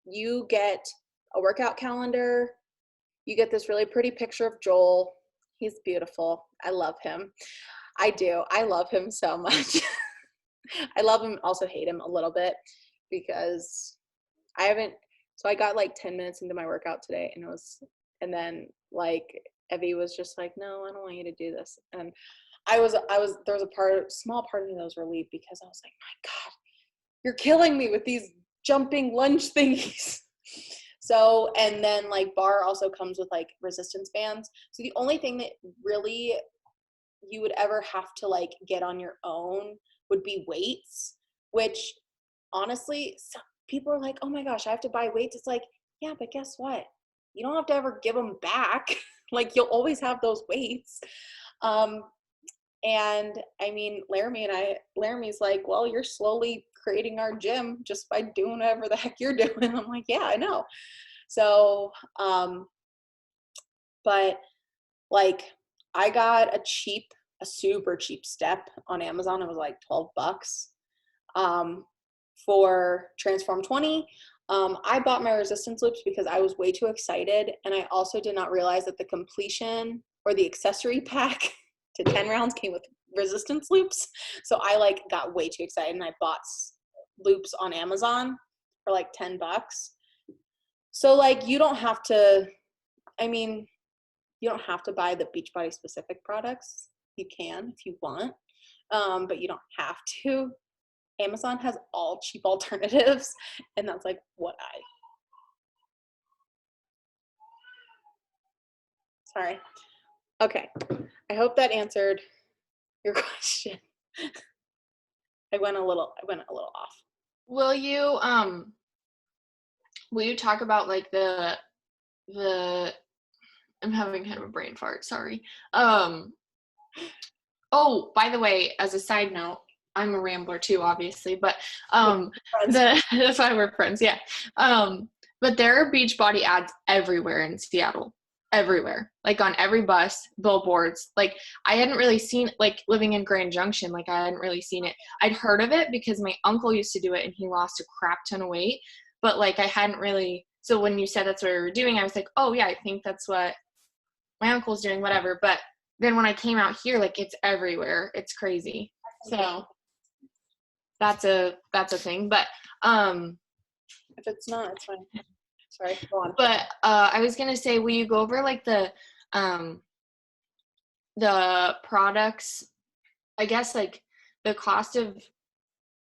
you get a workout calendar, you get this really pretty picture of Joel. He's beautiful. I love him. I do. I love him so much. I love him, also hate him a little bit because I haven't, so I got like 10 minutes into my workout today and then like Evie was just like, no, I don't want you to do this. And there was small part of me that was relieved because I was like, my God, you're killing me with these jumping lunge thingies. So, and then like bar also comes with like resistance bands. So the only thing that really you would ever have to like get on your own would be weights, which honestly, people are like, oh my gosh, I have to buy weights. It's like, yeah, but guess what? You don't have to ever give them back. Like you'll always have those weights. And I mean, Laramie's like, well, you're slowly creating our gym just by doing whatever the heck you're doing. I'm like, yeah, I know. So, but like I got a super cheap step on Amazon. It was like $12 for Transform 20. I bought my resistance loops because I was way too excited. And I also did not realize that the completion or the accessory pack to 10 rounds came with resistance loops. So I like got way too excited and I bought loops on Amazon for like $10. So like you don't have to, I mean, you don't have to buy the Beachbody specific products. You can if you want, but you don't have to. Amazon has all cheap alternatives, and that's like what sorry. Okay. I hope that answered your question. I went a little off. Will you talk about like the I'm having kind of a brain fart, sorry. Oh, by the way, as a side note, I'm a rambler too, obviously, but that's why we're friends, yeah. But there are Beachbody ads everywhere in Seattle, everywhere, like on every bus, billboards. Like I hadn't really seen, like living in Grand Junction, like I hadn't really seen it. I'd heard of it because my uncle used to do it and he lost a crap ton of weight, but like I hadn't really. So when you said that's what we were doing, I was like, oh yeah, I think that's what my uncle's doing, whatever. But then when I came out here, like it's everywhere. It's crazy. So that's a thing. But if it's not, it's fine. Sorry, go on. But I was gonna say, will you go over like the products? I guess like the cost of.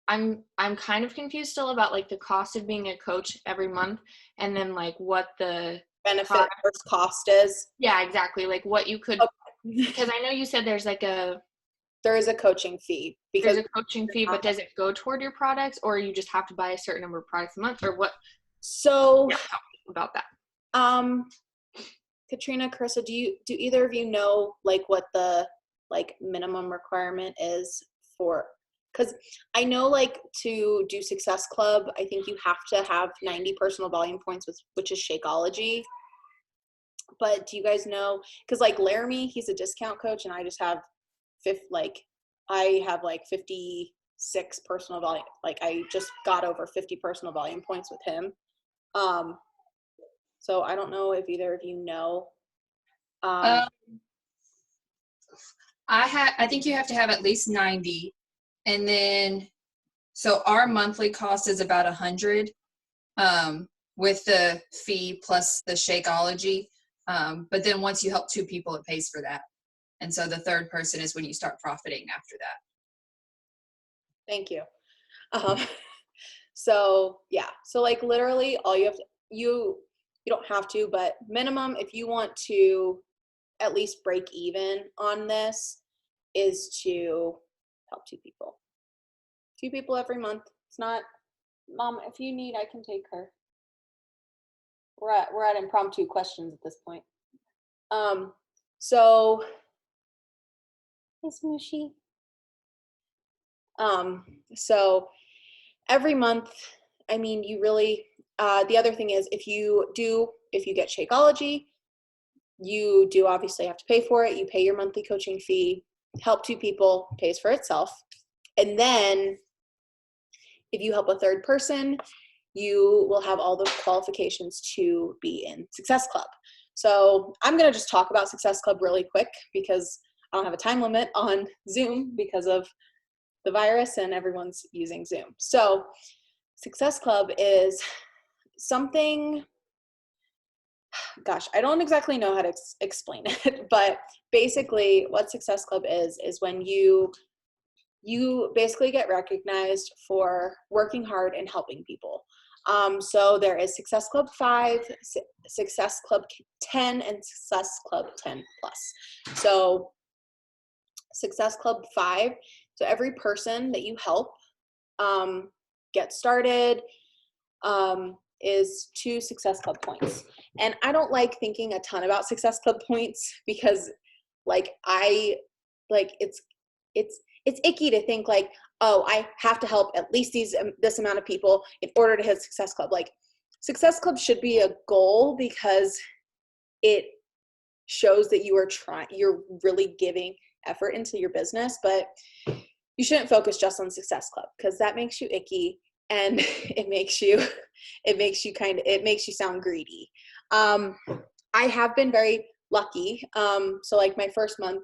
I'm kind of confused still about like the cost of being a coach every month, and then like what the benefit versus cost is. Yeah, exactly. Like what you could, because I know you said there is a coaching fee. There's a coaching fee, but does it go toward your products, or you just have to buy a certain number of products a month, or what? So about that. Katrina, Carissa, do either of you know like what the like minimum requirement is for? Because I know like to do Success Club, I think you have to have 90 personal volume points, which is Shakeology. But do you guys know? Because like Laramie, he's a discount coach, and I just have I have like 56 personal volume. Like I just got over 50 personal volume points with him. So I don't know if either of you know. I think you have to have at least 90, and then so our monthly cost is about 100 with the fee plus the Shakeology. But then once you help 2 people, it pays for that. And so the third person is when you start profiting after that. Thank you. So yeah, so like literally all you have to, you don't have to, but minimum if you want to at least break even on this is to help 2 people. 2 people every month. It's not, Mom, if you need, I can take her. We're at impromptu questions at this point. So hey Smooshy. So every month, I mean, you really, the other thing is if you get Shakeology, you do obviously have to pay for it. You pay your monthly coaching fee, help 2 people, pays for itself. And then if you help a third person, you will have all the qualifications to be in Success Club. So I'm going to just talk about Success Club really quick because I don't have a time limit on Zoom because of the virus and everyone's using Zoom. So Success Club is something, gosh, I don't exactly know how to explain it, but basically what Success Club is when you basically get recognized for working hard and helping people. So there is Success Club 5, Success Club 10, and Success Club 10 plus. So Success Club 5, so every person that you help get started is 2 Success Club points. And I don't like thinking a ton about Success Club points because it's icky to think like, oh, I have to help at least this amount of people in order to hit Success Club. Like, Success Club should be a goal because it shows that you're really giving effort into your business, but you shouldn't focus just on Success Club because that makes you icky and it makes you sound greedy. I have been very lucky. So like my first month,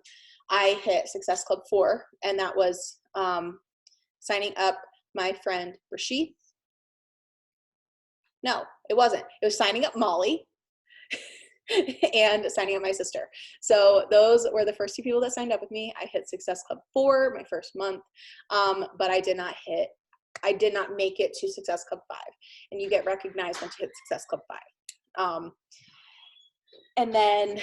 I hit Success Club 4, and that was signing up my friend Rashith. No, it wasn't. It was signing up Molly and signing up my sister. So those were the first 2 people that signed up with me. I hit Success Club 4 my first month, but I did not make it to Success Club 5. And you get recognized once you hit Success Club 5. And then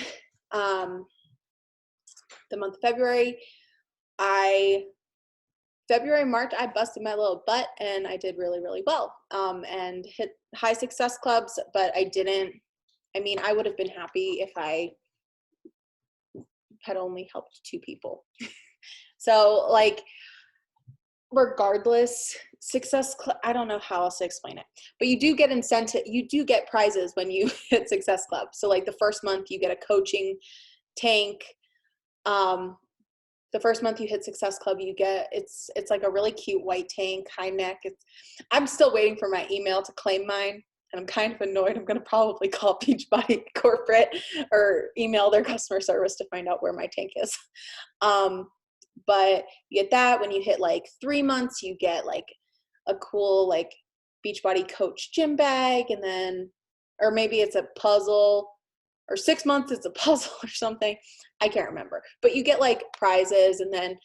the month of February, March, I busted my little butt and I did really, really well and hit high success clubs, but I would have been happy if I had only helped 2 people. So like, regardless, I don't know how else to explain it, but you do get prizes when you hit Success Club. So like the first month you get a coaching tank. The first month you hit Success Club, you get, it's like a really cute white tank, high neck. I'm still waiting for my email to claim mine, and I'm kind of annoyed. I'm going to probably call Beachbody corporate or email their customer service to find out where my tank is. But you get that. When you hit like 3 months, you get like a cool like Beachbody Coach gym bag, and then, or maybe it's a puzzle, or 6 months it's a puzzle or something. I can't remember, but you get like prizes. And then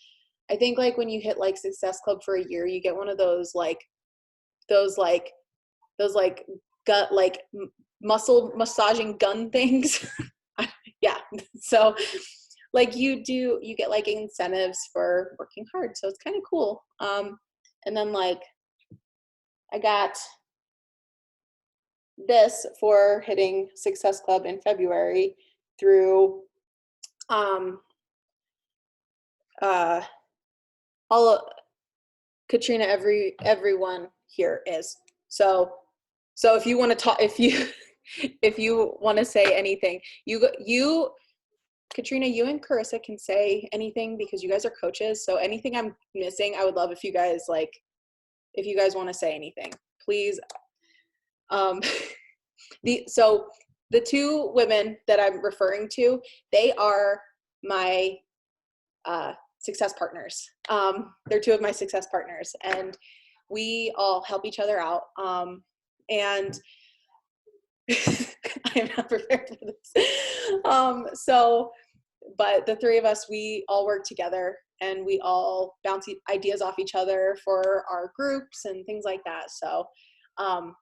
I think like when you hit like Success Club for a year, you get one of those gut, like muscle massaging gun things. Yeah. So like you get like incentives for working hard. So it's kind of cool. And then like I got this for hitting Success Club in February through all Katrina, everyone here is. So if you want to talk, if you want to say anything, you Katrina, you and Carissa can say anything because you guys are coaches. So anything I'm missing, I would love if you guys want to say anything, please. The 2 women that I'm referring to, they are my success partners. They're 2 of my success partners, and we all help each other out. And I am not prepared for this. But the 3 of us, we all work together and we all bounce ideas off each other for our groups and things like that. So, oh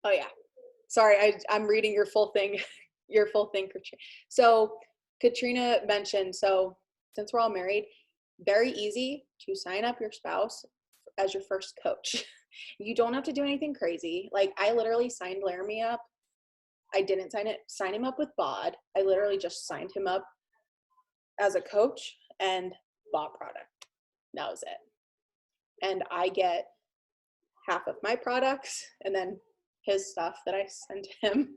yeah, sorry, I'm reading your full thing, Katrina. So Katrina mentioned, so since we're all married, very easy to sign up your spouse as your first coach. You don't have to do anything crazy. Like I literally signed Laramie up. I didn't sign him up with BOD. I literally just signed him up as a coach and bought product. That was it. And I get half of my products and then his stuff that I send him.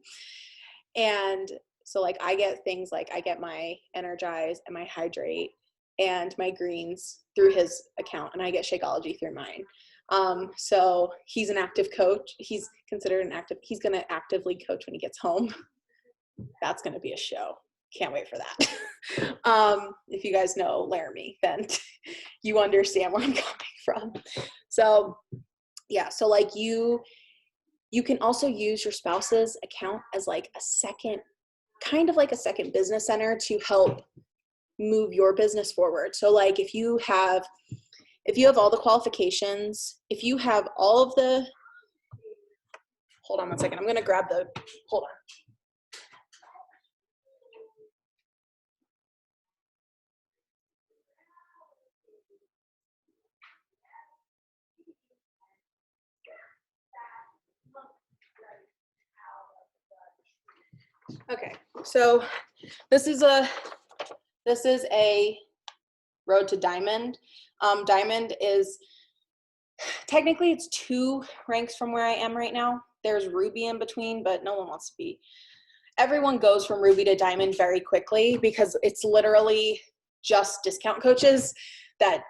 And so like I get things like I get my Energize and my Hydrate and my greens through his account, and I get Shakeology through mine. So he's an active coach. He's considered an active, he's going to actively coach when he gets home. That's going to be a show. Can't wait for that. If you guys know Laramie, then you understand where I'm coming from. So yeah, so like you can also use your spouse's account as like a second, kind of like a second business center to help move your business forward. So like if you have all the qualifications, if you have all of the, hold on one second, I'm going to grab the, hold on. Okay, so this is a road to diamond. Diamond is, technically it's 2 ranks from where I am right now. There's ruby in between, but no one wants to be. Everyone goes from ruby to diamond very quickly because it's literally just discount coaches that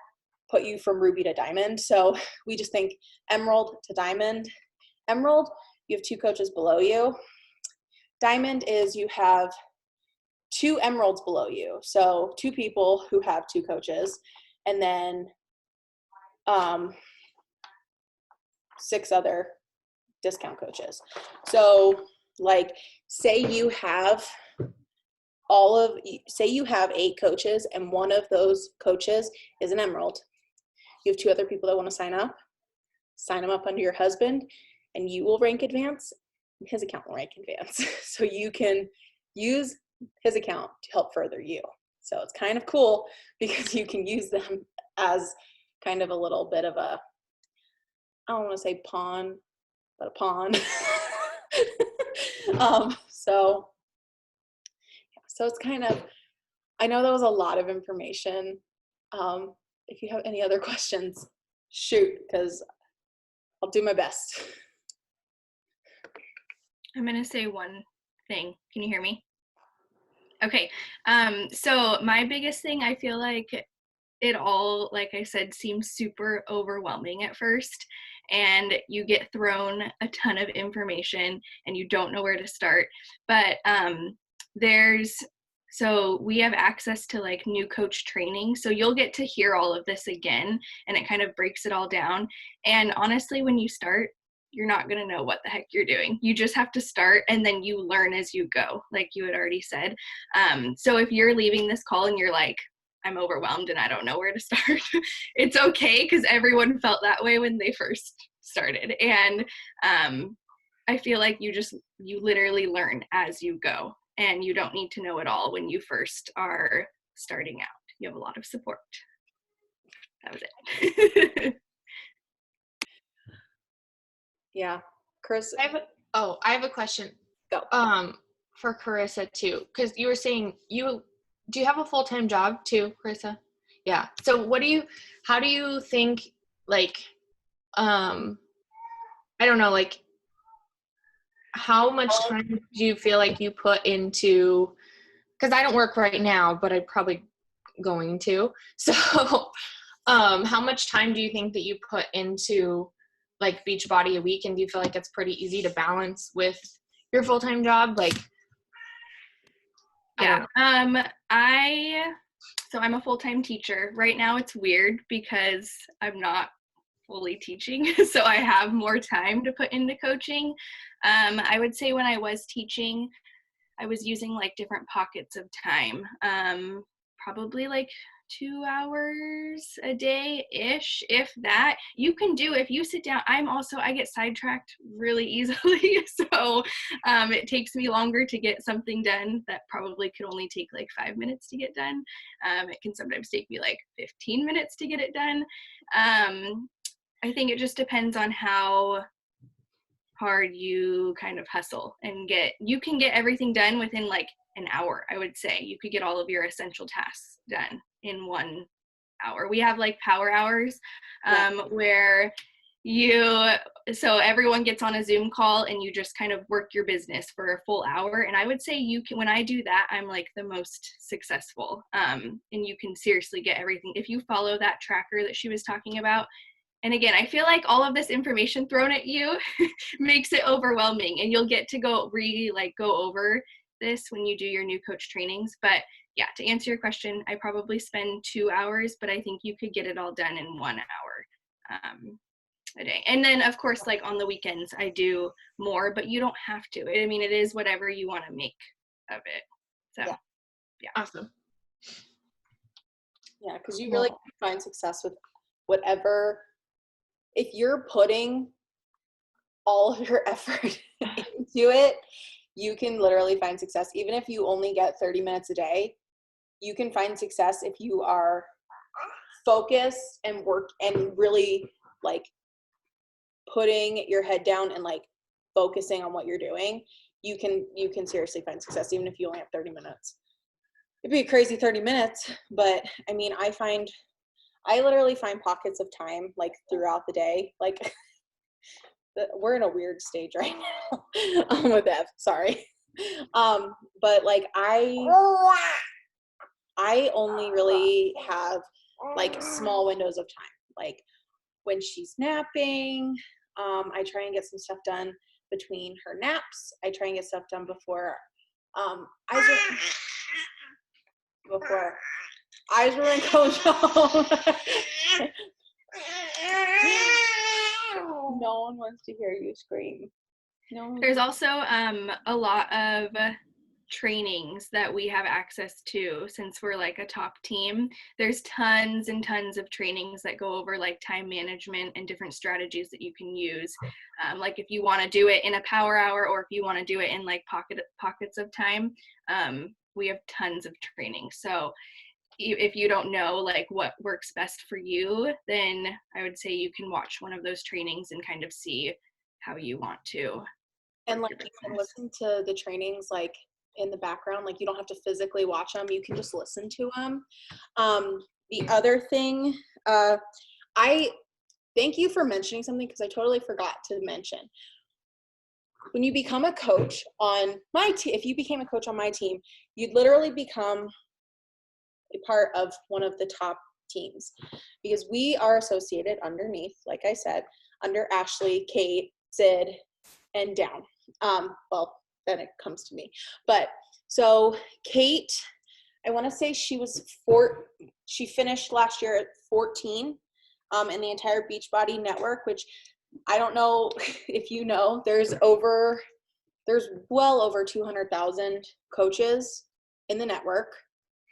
put you from ruby to diamond. So we just think emerald to diamond. Emerald, you have 2 coaches below you. Diamond is you have 2 emeralds below you. So 2 people who have 2 coaches, and then 6 other discount coaches. So like say you have 8 coaches and one of those coaches is an emerald. You have 2 other people that want to sign them up under your husband, and you will rank advance, and his account will rank advance. So you can use his account to help further you. So it's kind of cool because you can use them as kind of a little bit of a, I don't want to say pawn, but a pawn. So it's kind of, I know that was a lot of information. If you have any other questions, shoot, because I'll do my best. I'm going to say one thing. Can you hear me? Okay. So my biggest thing, I feel like it all, like I said, seems super overwhelming at first, and you get thrown a ton of information and you don't know where to start. But so we have access to like new coach training. So you'll get to hear all of this again, and it kind of breaks it all down. And honestly, when you start, you're not going to know what the heck you're doing. You just have to start, and then you learn as you go, like you had already said. So if you're leaving this call and you're like, I'm overwhelmed and I don't know where to start, it's okay, because everyone felt that way when they first started. And I feel like you literally learn as you go, and you don't need to know it all when you first are starting out. You have a lot of support. That was it. Yeah, Chris. I have a question. Go. For Carissa too, because you were saying do you have a full-time job too, Carissa? Yeah. So how do you think, like, I don't know, like, how much time do you feel like you put into, because I don't work right now, but I'm probably going to. So how much time do you think that you put into like Beachbody a week, and do you feel like it's pretty easy to balance with your full-time job? Like, yeah. So I'm a full-time teacher. Right now it's weird because I'm not fully teaching, so I have more time to put into coaching. I would say when I was teaching, I was using like different pockets of time, probably like 2 hours a day-ish, if that. You can do, if you sit down, I get sidetracked really easily, so it takes me longer to get something done that probably could only take like 5 minutes to get done. It can sometimes take me like 15 minutes to get it done. I think it just depends on how hard you kind of hustle and you can get everything done within like an hour. I would say you could get all of your essential tasks done in 1 hour. We have like power hours, where so everyone gets on a Zoom call and you just kind of work your business for a full hour. And I would say when I do that, I'm like the most successful. And you can seriously get everything if you follow that tracker that she was talking about. And again, I feel like all of this information thrown at you makes it overwhelming, and you'll get to go over this when you do your new coach trainings. But yeah, to answer your question, I probably spend 2 hours, but I think you could get it all done in 1 hour a day. And then of course, like on the weekends, I do more, but you don't have to. I mean, it is whatever you want to make of it. So yeah. Awesome. Yeah, because you really can find success with whatever. If you're putting all of your effort into it, you can literally find success. Even if you only get 30 minutes a day, you can find success if you are focused and work and really like putting your head down and like focusing on what you're doing. You can seriously find success even if you only have 30 minutes. It'd be a crazy 30 minutes, but I mean, I literally find pockets of time like throughout the day. Like we're in a weird stage right now with Ev, sorry. But like I only really have like small windows of time. Like when she's napping, I try and get some stuff done between her naps. I try and get stuff done before Eismerman goes home. No one wants to hear you scream. No. There's also a lot of trainings that we have access to since we're like a top team. There's tons and tons of trainings that go over like time management and different strategies that you can use. Like if you want to do it in a power hour or if you want to do it in like pockets of time, we have tons of training. So if you don't know like what works best for you, then I would say you can watch one of those trainings and kind of see how you want to. And like you can listen to the trainings like in the background, like you don't have to physically watch them, you can just listen to them. The other thing, I thank you for mentioning something because I totally forgot to mention. When you become a coach on my team, if you became a coach on my team, you'd literally become a part of one of the top teams because we are associated underneath, like I said, under Ashley, Kate, Sid, and down. Well, then it comes to me. But so Kate, I want to say she finished last year at 14 in the entire Beachbody network, which I don't know if you know, there's well over 200,000 coaches in the network,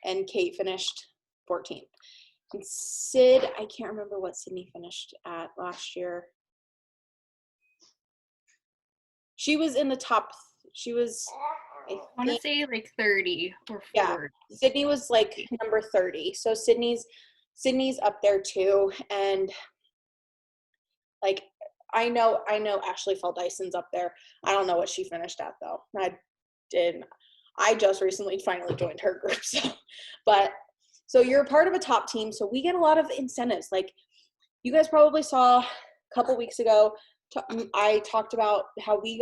and Kate finished 14th. And Sid, I can't remember what Sydney finished at last year. She was in the top, I want to say like 30 or 40. Yeah, Sydney was like number 30. So Sydney's up there too. And like, I know Ashley Dyson's up there. I don't know what she finished at though. I just recently finally joined her group. So you're a part of a top team. So we get a lot of incentives. Like you guys probably saw a couple weeks ago, I talked about how we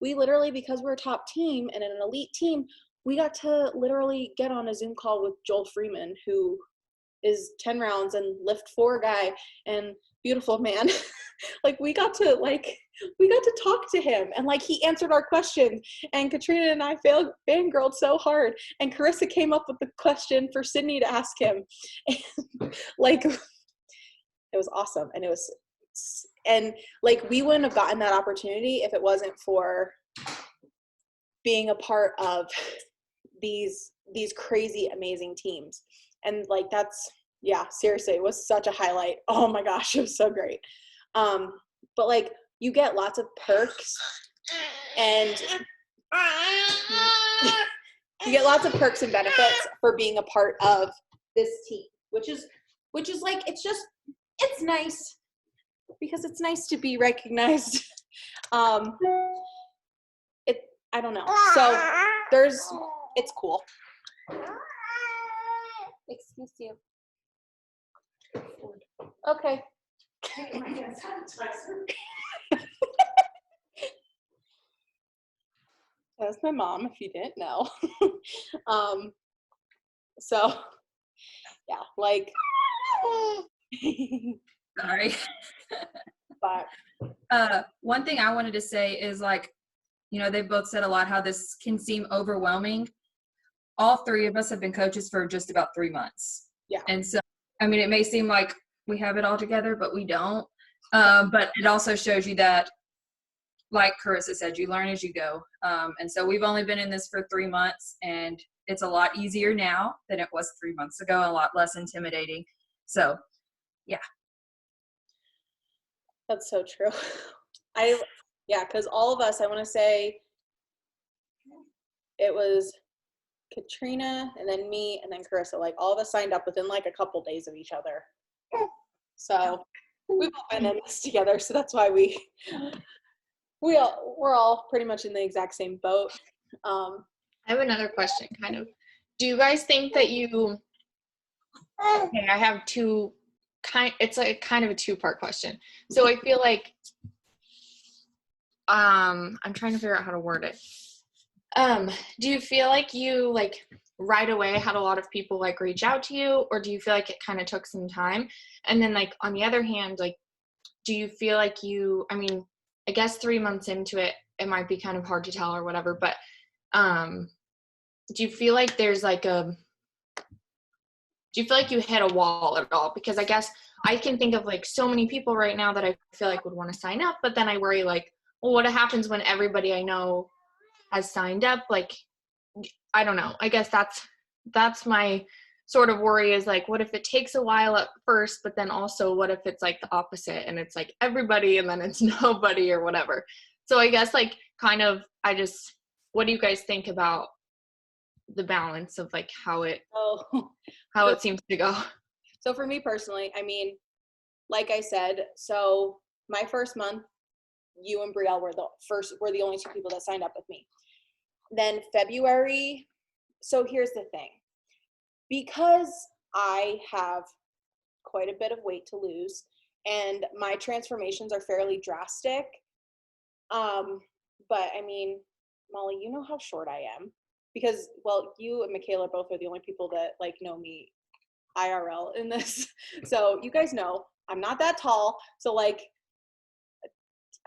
literally, because we're a top team and an elite team, we got to literally get on a Zoom call with Joel Freeman, who is 10 rounds and lift 4 guy and beautiful man. Like we got to talk to him, and like he answered our questions, and Katrina and I fangirled so hard, and Carissa came up with the question for Sydney to ask him. And, like it was awesome. And like we wouldn't have gotten that opportunity if it wasn't for being a part of these crazy amazing teams. And like seriously, it was such a highlight. Oh my gosh, it was so great. But like you get lots of perks, and you get lots of perks and benefits for being a part of this team, which is like it's nice because it's nice to be recognized. I don't know. So it's cool. Excuse you. Okay. That's my mom, if you didn't know. So yeah, like Sorry. but One thing I wanted to say is like, you know, they both said a lot how this can seem overwhelming. All three of us have been coaches for just about 3 months. Yeah. And so, I mean, it may seem like we have it all together, but we don't. But it also shows you that, like Carissa said, you learn as you go. And so we've only been in this for 3 months, and it's a lot easier now than it was 3 months ago, a lot less intimidating. So, yeah. that's so true. Because all of us, I want to say it was Katrina and then me and then Carissa, like all of us signed up within like a couple days of each other. So we've all been in this together. So that's why we're all pretty much in the exact same boat. I have another question, kind of. Do you guys think that you, okay, I have it's like kind of a two-part question. So I feel like, I'm trying to figure out how to word it. Do you feel like you like right away had a lot of people like reach out to you, or do you feel like it kind of took some time? And then like on the other hand, like, do you feel like I mean, I guess 3 months into it, it might be kind of hard to tell or whatever, but do you feel like there's like do you feel like you hit a wall at all? Because I guess I can think of like so many people right now that I feel like would want to sign up, but then I worry like, well, what happens when everybody I know has signed up? Like, I don't know. I guess that's my sort of worry, is like, what if it takes a while at first, but then also what if it's like the opposite and it's like everybody and then it's nobody or whatever. So I guess like kind of, what do you guys think about the balance of like how it seems to go? So for me personally, I mean, like I said, so my first month, you and Brielle were the only two people that signed up with me. Then February, so here's the thing. Because I have quite a bit of weight to lose and my transformations are fairly drastic, but I mean, Molly, you know how short I am because, well, you and Michaela both are the only people that like know me IRL in this. So you guys know I'm not that tall. So like,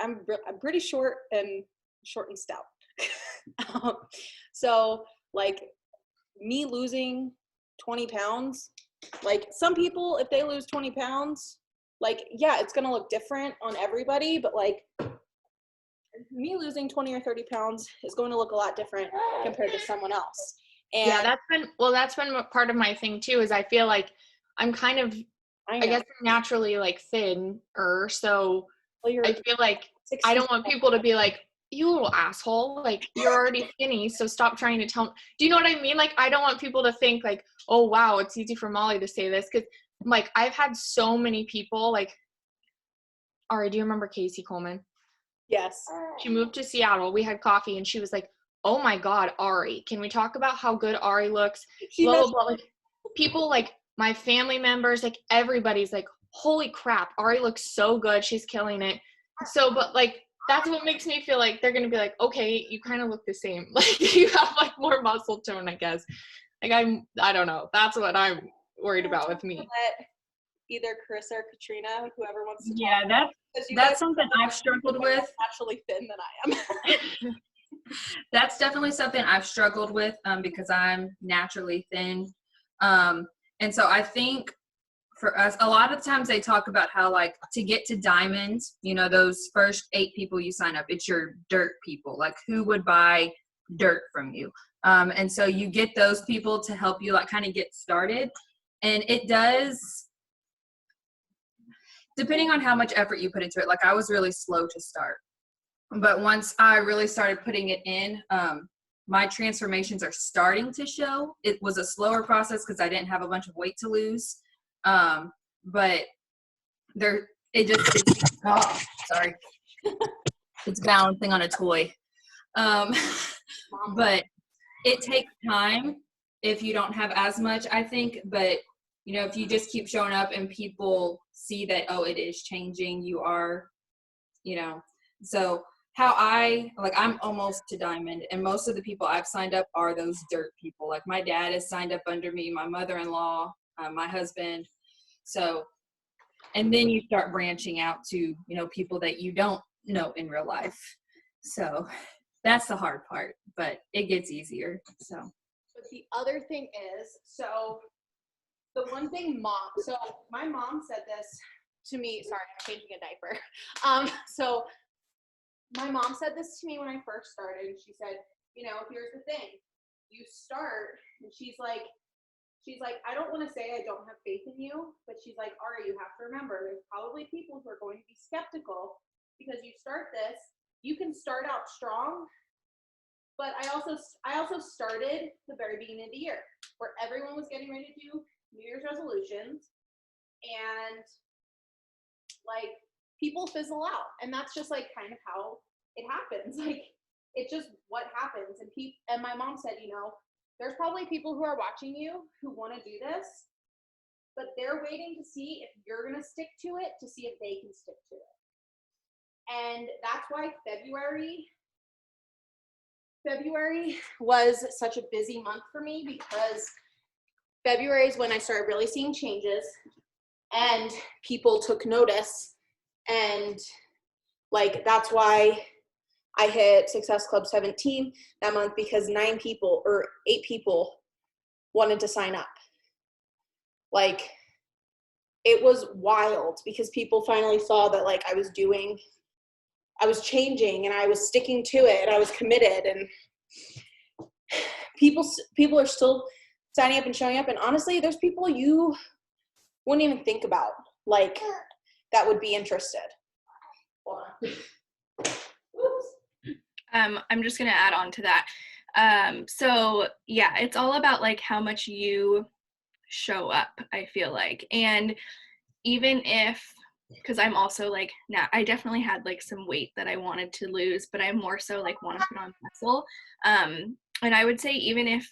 I'm pretty short and stout. So like me losing 20 pounds, like some people, if they lose 20 pounds, like, yeah, it's going to look different on everybody, but like me losing 20 or 30 pounds is going to look a lot different compared to someone else. And yeah, that's been part of my thing too, is I feel like I'm kind of, I guess I'm naturally like thinner, so I feel like I don't want people to be like, you little asshole, like you're already skinny, so stop trying to tell me. Do you know what I mean? Like, I don't want people to think like, oh wow, it's easy for Molly to say this, because like I've had so many people like, Ari, do you remember Casey Coleman? Yes. She moved to Seattle. We had coffee and she was like, oh my God, Ari, can we talk about how good Ari looks? Blah, blah, blah. Like, people like my family members, like everybody's like, holy crap, Ari looks so good. She's killing it. So, but like, that's what makes me feel like they're going to be like, okay, you kind of look the same. Like you have like more muscle tone, I guess. Like I don't know. That's what I'm worried about with me. Let either Carissa or Katrina, whoever wants to Yeah, talk. that's something I've struggled with. Naturally thin than I am. That's definitely something I've struggled with because I'm naturally thin. And so I think for us, a lot of times they talk about how like to get to diamonds, you know, those first 8 people you sign up, it's your dirt people, like who would buy dirt from you. And so you get those people to help you like kind of get started. And it does, depending on how much effort you put into it, like I was really slow to start. But once I really started putting it in, my transformations are starting to show. It was a slower process because I didn't have a bunch of weight to lose. But sorry. It's balancing on a toy. But it takes time if you don't have as much, I think. But, you know, if you just keep showing up and people see that, oh, it is changing, you are, you know. So how I'm almost to diamond, and most of the people I've signed up are those dirt people. Like my dad is signed up under me, my mother-in-law, my husband. So, and then you start branching out to, you know, people that you don't know in real life. So that's the hard part, but it gets easier. So. But the other thing is, so the one thing so my mom said this to me, sorry, I'm changing a diaper. So my mom said this to me when I first started, and she said, you know, here's the thing, you start, and she's like, I don't want to say I don't have faith in you, but she's like, Ari, you have to remember, there's probably people who are going to be skeptical because you start this, you can start out strong, but I also started the very beginning of the year where everyone was getting ready to do New Year's resolutions, and like people fizzle out, and that's just like kind of how it happens. Like it's just what happens. And my mom said, you know, there's probably people who are watching you who want to do this, but they're waiting to see if you're going to stick to it, to see if they can stick to it. And that's why February was such a busy month for me, because February is when I started really seeing changes and people took notice. And like, that's why I hit Success Club 17 that month, because 8 people wanted to sign up. Like, it was wild because people finally saw that like I was changing and I was sticking to it and I was committed, and people are still signing up and showing up. And honestly, there's people you wouldn't even think about, like, that would be interested. Hold on. I'm just going to add on to that. So yeah, it's all about like how much you show up, I feel like. And even if, because I'm also like, now I definitely had like some weight that I wanted to lose, but I more so like want to put on muscle. And I would say, even if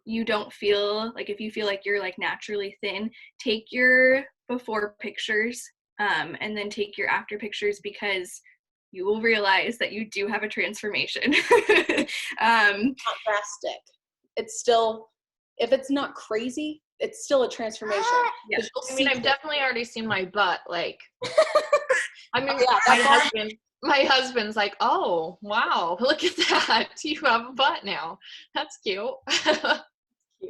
you don't feel like, if you feel like you're like naturally thin, take your before pictures, and then take your after pictures, because you will realize that you do have a transformation. Not drastic. It's still, if it's not crazy, it's still a transformation. Yeah. I mean, I've definitely already seen my butt. Like, I mean, my husband's like, oh, wow, look at that. You have a butt now. That's cute.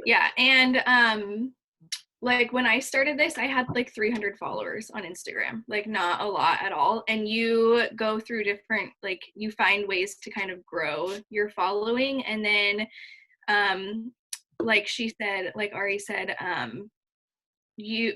Yeah. And like when I started this, I had like 300 followers on Instagram, like not a lot at all. And you go through different, like you find ways to kind of grow your following. And then, like she said, like Ari said,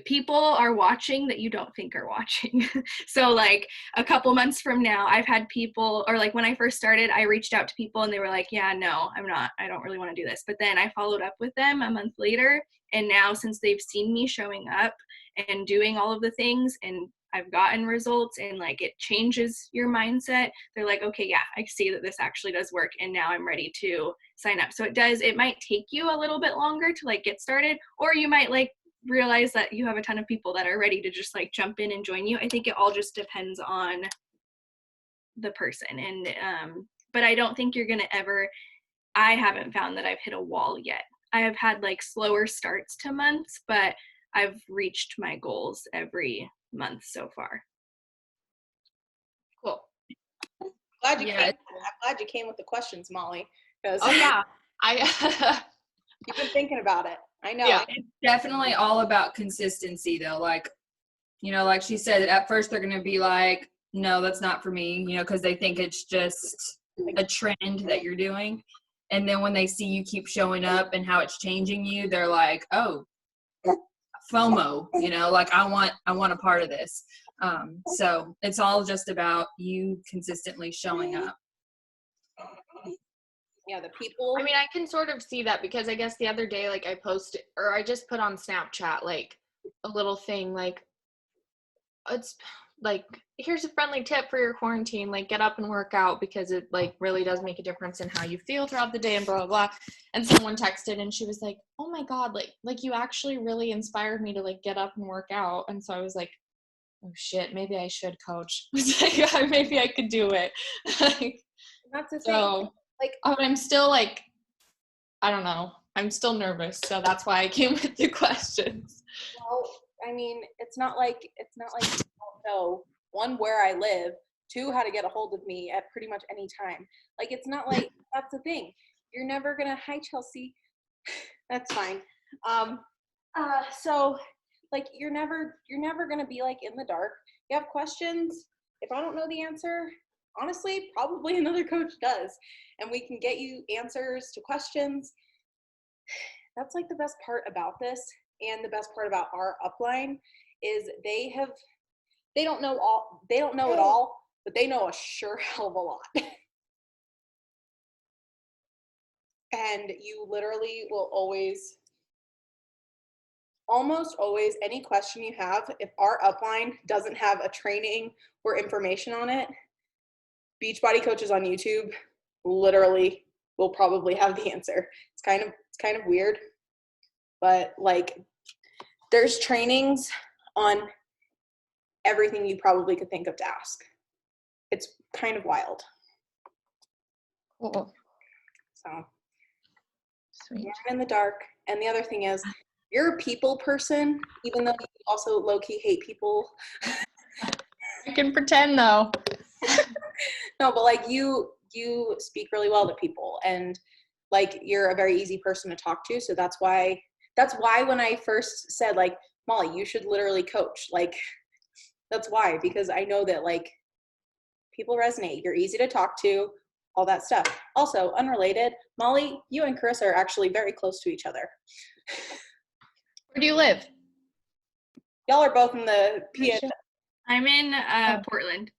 people are watching that you don't think are watching. So like a couple months from now, I've had people, or like when I first started, I reached out to people and they were like, yeah, no, I don't really want to do this. But then I followed up with them a month later. And now, since they've seen me showing up and doing all of the things, and I've gotten results, and like it changes your mindset, they're like, okay, yeah, I see that this actually does work. And now I'm ready to sign up. So it might take you a little bit longer to like get started, or you might like realize that you have a ton of people that are ready to just like jump in and join you. I think it all just depends on the person. And but I don't think you're gonna ever, I haven't found that I've hit a wall yet. I have had like slower starts to months, but I've reached my goals every month so far. Cool. I'm glad you came with the questions, Molly. Oh yeah. You've been thinking about it. I know. Yeah. It's definitely all about consistency though. Like, you know, like she said, at first they're going to be like, no, that's not for me, you know, because they think it's just a trend that you're doing. And then when they see you keep showing up and how it's changing you, they're like, oh, FOMO, you know, like I want a part of this. So it's all just about you consistently showing up. Yeah, the people. I mean, I can sort of see that, because I guess the other day, like I just put on Snapchat, like a little thing, like like, here's a friendly tip for your quarantine, like get up and work out because it like really does make a difference in how you feel throughout the day and blah blah blah. And someone texted and she was like, oh my god, like you actually really inspired me to like get up and work out. And so I was like, oh shit, maybe I should coach. Like, maybe I could do it. Like, That's the thing. so Like, I'm still like, I don't know, I'm still nervous, so that's why I came with the questions. well, I mean, it's not like you don't know, one, where I live, two, how to get a hold of me at pretty much any time. Like, it's not like, that's the thing. You're never gonna, hi Chelsea, that's fine. So like you're never gonna be like in the dark. You have questions. If I don't know the answer, honestly, probably another coach does, and we can get you answers to questions. That's like the best part about this, and the best part about our upline is they don't know it all, but they know a sure hell of a lot. And you literally will almost always, any question you have, if our upline doesn't have a training or information on it, Beachbody coaches on YouTube literally will probably have the answer. It's kind of weird, but like there's trainings on everything you probably could think of to ask. It's kind of wild. Cool. So Sweet. you're in the dark. And the other thing is, you're a people person, even though you also low-key hate people. I can pretend though. No, but like you speak really well to people, and like you're a very easy person to talk to. So that's why when I first said like, Molly, you should literally coach. Like that's why, because I know that like people resonate. You're easy to talk to, all that stuff. Also, unrelated, Molly, you and Chris are actually very close to each other. Where do you live? Y'all are both in the PN. I'm in Portland.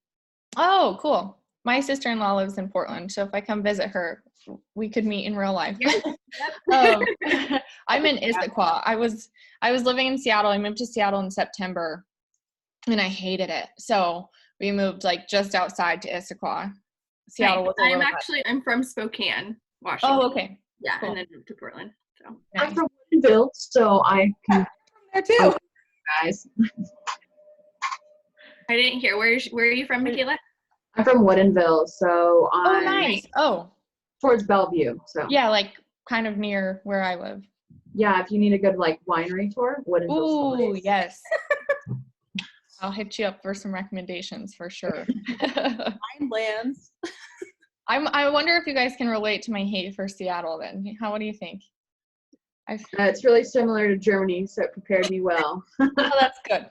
Oh, cool. My sister-in-law lives in Portland, so if I come visit her, we could meet in real life. I'm in Issaquah. I was living in Seattle. I moved to Seattle in September, and I hated it. So we moved like just outside to Issaquah. Seattle was a little I'm from Spokane, Washington. Oh, okay. Yeah, cool. And then moved to Portland. So Nice. I'm from Woodinville, so I can There too. guys. I didn't hear. Where are you from, Michaela? I'm from Woodinville, so Oh, I'm nice. Oh, towards Bellevue. So yeah, like kind of near where I live. yeah, if you need a good like winery tour, Woodinville's the Ooh, place. yes. I'll hit you up for some recommendations for sure. Mine lands. I wonder if you guys can relate to my hate for Seattle then. What do you think? It's really similar to Germany, so it prepared me well. Oh, that's good.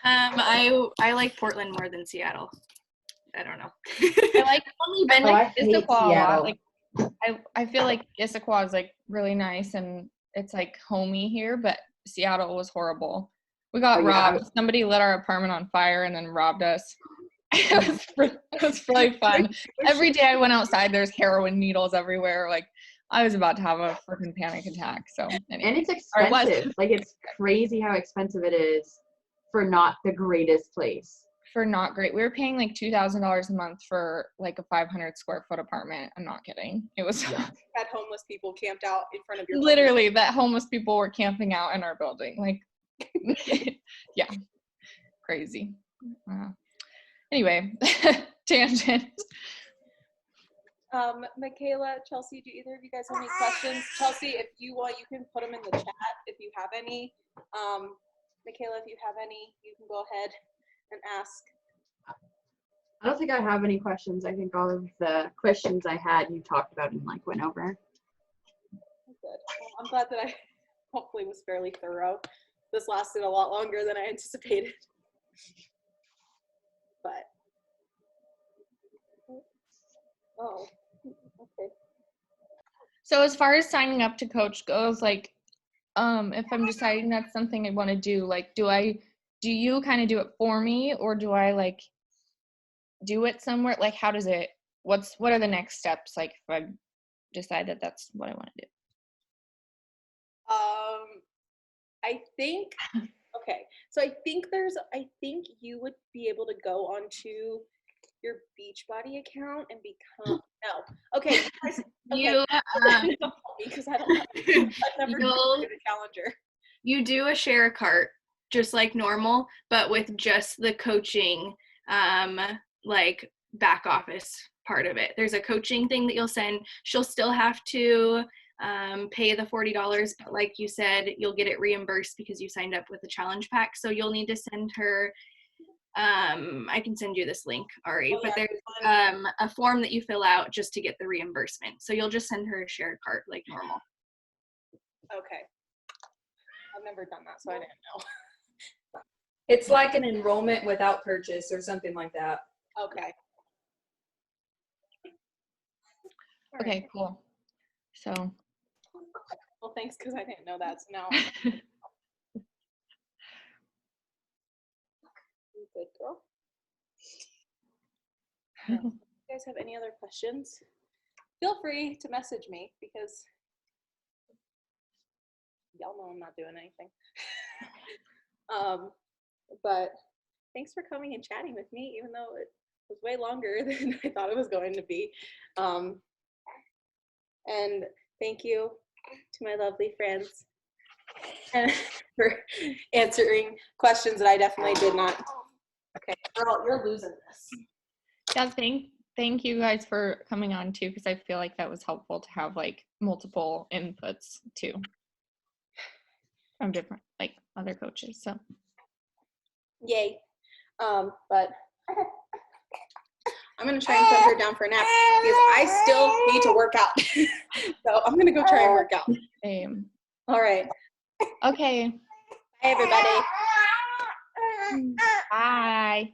I like Portland more than Seattle. I don't know. I like I hate Issaquah a lot. Seattle. Like I feel like Issaquah is like really nice and it's like homey here, but Seattle was horrible. We got robbed. Somebody lit our apartment on fire and then robbed us. It was really fun. Every day I went outside, there's heroin needles everywhere. Like I was about to have a freaking panic attack. So anyway. And it's expensive. Like it's crazy how expensive it is for not the greatest place. For not great. We were paying like $2,000 a month for like a 500 square foot apartment. I'm not kidding. It was Had homeless people camped out in front of your literally that homeless people were camping out in our building. Like, yeah, crazy. Anyway, tangent. Michaela, Chelsea, do either of you guys have any questions? Chelsea, if you want, you can put them in the chat if you have any. Michaela, if you have any, you can go ahead and ask. I don't think I have any questions. I think all of the questions I had you talked about and like went over. Good. Well, I'm glad that I hopefully was fairly thorough. This lasted a lot longer than I anticipated. But oh, okay. So as far as signing up to coach goes, like, if I'm deciding that's something I want to do, like, do you kind of do it for me, or do I like do it somewhere? Like, how does it? What are the next steps? Like, if I decide that that's what I want to do. I think Okay, so I think you would be able to go onto your Beachbody account and become, no. Okay, you guys, You because I don't know. I've never You'll- been a challenger. You do a share cart just like normal, but with just the coaching, like back office part of it. There's a coaching thing that you'll send. She'll still have to pay the $40, but like you said, you'll get it reimbursed because you signed up with the challenge pack. So you'll need to send her, I can send you this link, Ari, Oh, but yeah, there's a form that you fill out just to get the reimbursement. So you'll just send her a share cart like normal. Okay. I've never done that, so I didn't know. It's like an enrollment without purchase or something like that. Okay. Okay, cool. So Well, thanks, because I didn't know that, so now. Good girl. If you guys have any other questions, feel free to message me because y'all know I'm not doing anything. But thanks for coming and chatting with me, even though it was way longer than I thought it was going to be. And thank you to my lovely friends for answering questions that I definitely did not. Okay, girl, you're losing this. yeah, thank you guys for coming on too, because I feel like that was helpful to have like multiple inputs too from different like other coaches. So Yay. But I'm gonna try and put her down for a nap because I still need to work out. So I'm gonna go try and work out. All right. okay. Bye, everybody. Bye.